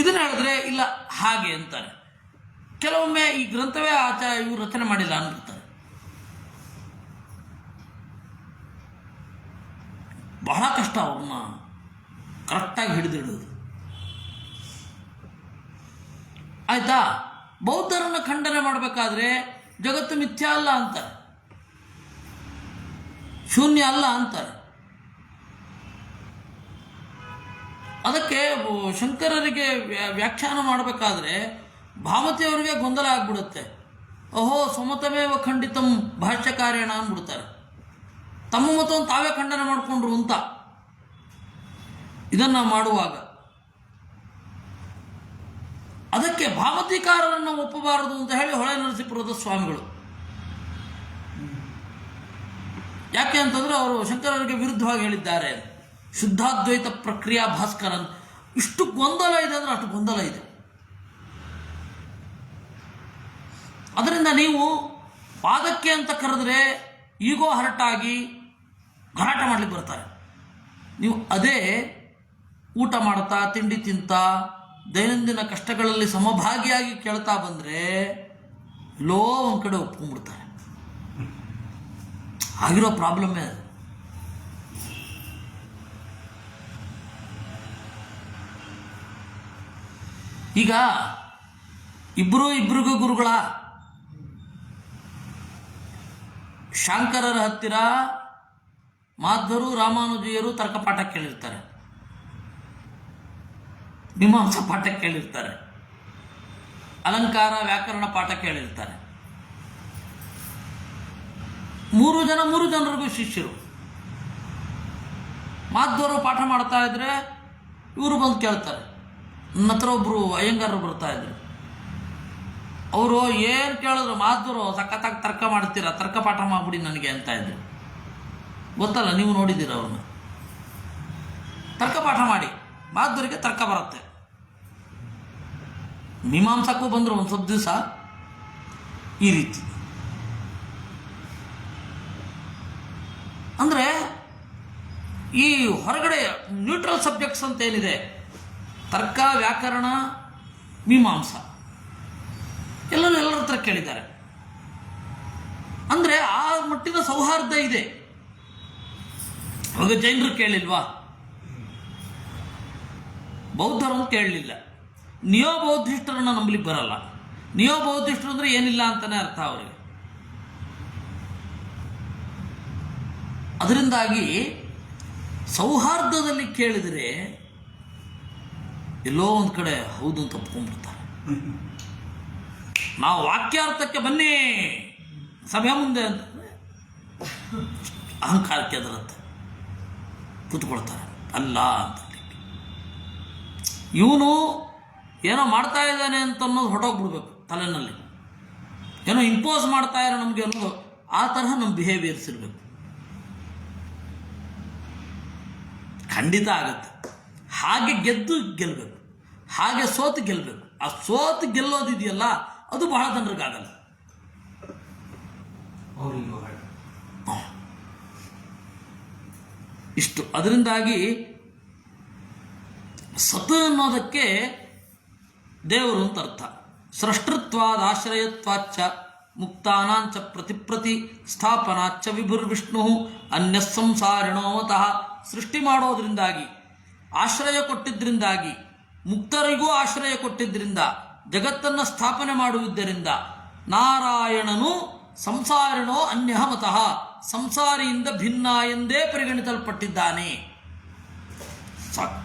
[SPEAKER 1] ಇದನ್ನ ಹೇಳಿದ್ರೆ ಇಲ್ಲ ಹಾಗೆ ಅಂತಾರೆ. ಕೆಲವೊಮ್ಮೆ ಈ ಗ್ರಂಥವೇ ಇವರು ರಚನೆ ಮಾಡಿಲ್ಲ ಅಂತಾರೆ. ಬಹಳ ಕಷ್ಟ ಅವ್ರನ್ನ ಕರೆಕ್ಟಾಗಿ ಹಿಡಿದಿಡೋದು. ಆಯ್ತಾ? ಬೌದ್ಧರನ್ನು ಖಂಡನೆ ಮಾಡಬೇಕಾದ್ರೆ ಜಗತ್ತು ಮಿಥ್ಯ ಅಲ್ಲ ಅಂತಾರೆ, ಶೂನ್ಯ ಅಲ್ಲ ಅಂತಾರೆ. ಅದಕ್ಕೆ ಶಂಕರರಿಗೆ ವ್ಯಾಖ್ಯಾನ ಮಾಡಬೇಕಾದ್ರೆ ಭಾಮತಿಯವರಿಗೆ ಗೊಂದಲ ಆಗ್ಬಿಡುತ್ತೆ. ಓಹೋ ಸ್ವಮತಮೇವ ಖಂಡಿತಂ ಭಾಷ್ಯಕಾರೇಣ ಅಂದ್ಬಿಡ್ತಾರೆ. ತಮ್ಮ ಮತವನ್ನು ತಾವೇ ಖಂಡನೆ ಮಾಡಿಕೊಂಡ್ರು ಅಂತ ಇದನ್ನು ಮಾಡುವಾಗ. ಅದಕ್ಕೆ ಭಾಮತಿಕಾರರನ್ನು ಒಪ್ಪಬಾರದು ಅಂತ ಹೇಳಿ ಹೊಳೆ ನರಸೀಪುರದ ಸ್ವಾಮಿಗಳು. ಯಾಕೆ ಅಂತಂದ್ರೆ ಅವರು ಶಂಕರರಿಗೆ ವಿರುದ್ಧವಾಗಿ ಹೇಳಿದ್ದಾರೆ. ಶುದ್ಧಾದ್ವೈತ ಪ್ರಕ್ರಿಯಾ ಭಾಸ್ಕರನ್. ಇಷ್ಟು ಗೊಂದಲ ಇದೆ ಅಂದರೆ ಅಷ್ಟು ಗೊಂದಲ ಇದೆ. ಅದರಿಂದ ನೀವು ಪಾದಕ್ಕೆ ಅಂತ ಕರೆದ್ರೆ ಈಗೋ ಹರಟಾಗಿ ಗಲಾಟೆ ಮಾಡ್ಲಿಕ್ಕೆ ಬರ್ತಾರೆ. ನೀವು ಅದೇ ಊಟ ಮಾಡ್ತಾ ತಿಂಡಿ ತಿಂತಾ ದೈನಂದಿನ ಕಷ್ಟಗಳಲ್ಲಿ ಸಮಭಾಗಿಯಾಗಿ ಕೇಳ್ತಾ ಬಂದರೆ ಲೋ ಒಂದು ಕಡೆ ಒಪ್ಕೊಂಡ್ಬಿಡ್ತಾರೆ. ಆಗಿರೋ ಪ್ರಾಬ್ಲಮ್ಮೇ ಅದು. ಈಗ ಇಬ್ಬರಿಗೂ ಗುರುಗಳ ಶಾಂಕರರ ಹತ್ತಿರ ಮಾಧ್ವರು ರಾಮಾನುಜಿಯರು ತರ್ಕಪಾಠ ಕೇಳಿರ್ತಾರೆ, ಮೀಮಾಂಸಾ ಪಾಠ ಕೇಳಿರ್ತಾರೆ, ಅಲಂಕಾರ ವ್ಯಾಕರಣ ಪಾಠ ಕೇಳಿರ್ತಾರೆ. ಮೂರು ಜನರಿಗೂ ಶಿಷ್ಯರು. ಮಾಧ್ವರು ಪಾಠ ಮಾಡ್ತಾ ಇದ್ರೆ ಇವರು ಬಂದು ಕೇಳ್ತಾರೆ. ನನ್ನ ಹತ್ರ ಒಬ್ಬರು ಅಯ್ಯಂಗಾರರು ಬರ್ತಾ ಇದ್ರು. ಅವರು ಏನು ಕೇಳಿದ್ರು, ಮಾಧ್ವರು ಸಖತ್ತಾಗಿ ತರ್ಕ ಮಾಡ್ತೀರಾ, ತರ್ಕ ಪಾಠ ಮಾಡ್ಬಿಡಿ ನನಗೆ ಅಂತ ಇದ್ರು. ಗೊತ್ತಲ್ಲ, ನೀವು ನೋಡಿದ್ದೀರ ಅವ್ರನ್ನ. ತರ್ಕ ಪಾಠ ಮಾಡಿ, ಬಹದ್ದೂರಿಗೆ ತರ್ಕ ಬರುತ್ತೆ. ಮೀಮಾಂಸಕ್ಕೂ ಬಂದರು ಒಂದು ಸ್ವಲ್ಪ ದಿವಸ ಈ ರೀತಿ. ಅಂದರೆ ಈ ಹೊರಗಡೆ ನ್ಯೂಟ್ರಲ್ ಸಬ್ಜೆಕ್ಟ್ಸ್ ಅಂತ ಏನಿದೆ, ತರ್ಕ, ವ್ಯಾಕರಣ, ಮೀಮಾಂಸ, ಎಲ್ಲರ ಹತ್ರ ಕೇಳಿದ್ದಾರೆ. ಅಂದರೆ ಆ ಮಟ್ಟಿನ ಸೌಹಾರ್ದ ಇದೆ. ಅವಾಗ ಜೈನರು ಕೇಳಿಲ್ವಾ, ಬೌದ್ಧರನ್ನು ಕೇಳಲಿಲ್ಲ. ನಿಯೋ ಬೌದ್ಧಿಷ್ಟರನ್ನು ನಂಬಲಿಕ್ಕೆ ಬರಲ್ಲ. ನಿಯೋ ಬೌದ್ಧಿಷ್ಟರು ಅಂದರೆ ಏನಿಲ್ಲ ಅಂತಾನೆ ಅರ್ಥ ಅವರಿಗೆ. ಅದರಿಂದಾಗಿ ಸೌಹಾರ್ದದಲ್ಲಿ ಕೇಳಿದರೆ ಎಲ್ಲೋ ಒಂದು ಕಡೆ ಹೌದು ಅಂತ ಒಪ್ಕೊಂಡ್ಬಿಡ್ತಾರೆ. ನಾವು ವಾಕ್ಯಾರ್ಥಕ್ಕೆ ಬನ್ನಿ ಸಭೆ ಮುಂದೆ ಅಂತಂದರೆ ಅಹಂಕಾರಕ್ಕೆ ಅದರತ್ತೆ ಕೂತ್ಕೊಳ್ತಾರೆ. ಅಲ್ಲ ಅಂತ ಇವನು ಏನೋ ಮಾಡ್ತಾ ಇದ್ದಾನೆ ಅಂತ ಅನ್ನೋದು ಹೊರಟೋಗ್ಬಿಡ್ಬೇಕು ತಲೆನಲ್ಲಿ. ಏನೋ ಇಂಪೋಸ್ ಮಾಡ್ತಾ ಇರೋ ನಮಗೆ ಅನ್ನೋದು, ಆ ತರಹ ನಮ್ಮ ಬಿಹೇವಿಯರ್ಸ್ ಇರಬೇಕು. ಖಂಡಿತ ಆಗತ್ತೆ. ಹಾಗೆ ಗೆದ್ದು ಗೆಲ್ಲಬೇಕು, ಹಾಗೆ ಸೋತು ಗೆಲ್ಲಬೇಕು. ಆ ಸೋತು ಗೆಲ್ಲೋದಿದೆಯಲ್ಲ, ಅದು ಬಹಳ ಜನರಿಗಾಗಲ್ಲ. ಇಷ್ಟು. ಅದರಿಂದಾಗಿ ಸತ್ ಅನ್ನೋದಕ್ಕೆ ದೇವರು ಅಂತ ಅರ್ಥ. ಸೃಷ್ಟೃತ್ವಾದ ಆಶ್ರಯತ್ವಾಚ್ಚ ಮುಕ್ತಾನಾಂಚ ಪ್ರತಿ ಸ್ಥಾಪನಾಚ್ಚ ವಿಭುರ್ವಿಷ್ಣು ಅನ್ಯ ಸಂಸಾರಿಣೋ ಮತಃ. ಸೃಷ್ಟಿ ಮಾಡೋದ್ರಿಂದಾಗಿ, ಆಶ್ರಯ ಕೊಟ್ಟಿದ್ದರಿಂದಾಗಿ, ಮುಕ್ತರಿಗೂ ಆಶ್ರಯ ಕೊಟ್ಟಿದ್ದರಿಂದ, ಜಗತ್ತನ್ನು ಸ್ಥಾಪನೆ ಮಾಡುವುದರಿಂದ ನಾರಾಯಣನು ಸಂಸಾರಿಣೋ ಅನ್ಯ ಮತಃ, ಸಂಸಾರಿಯಿಂದ ಭಿನ್ನ ಎಂದೇ ಪರಿಗಣಿಸಲ್ಪಟ್ಟಿದ್ದಾನೆ. ಸಾಕು.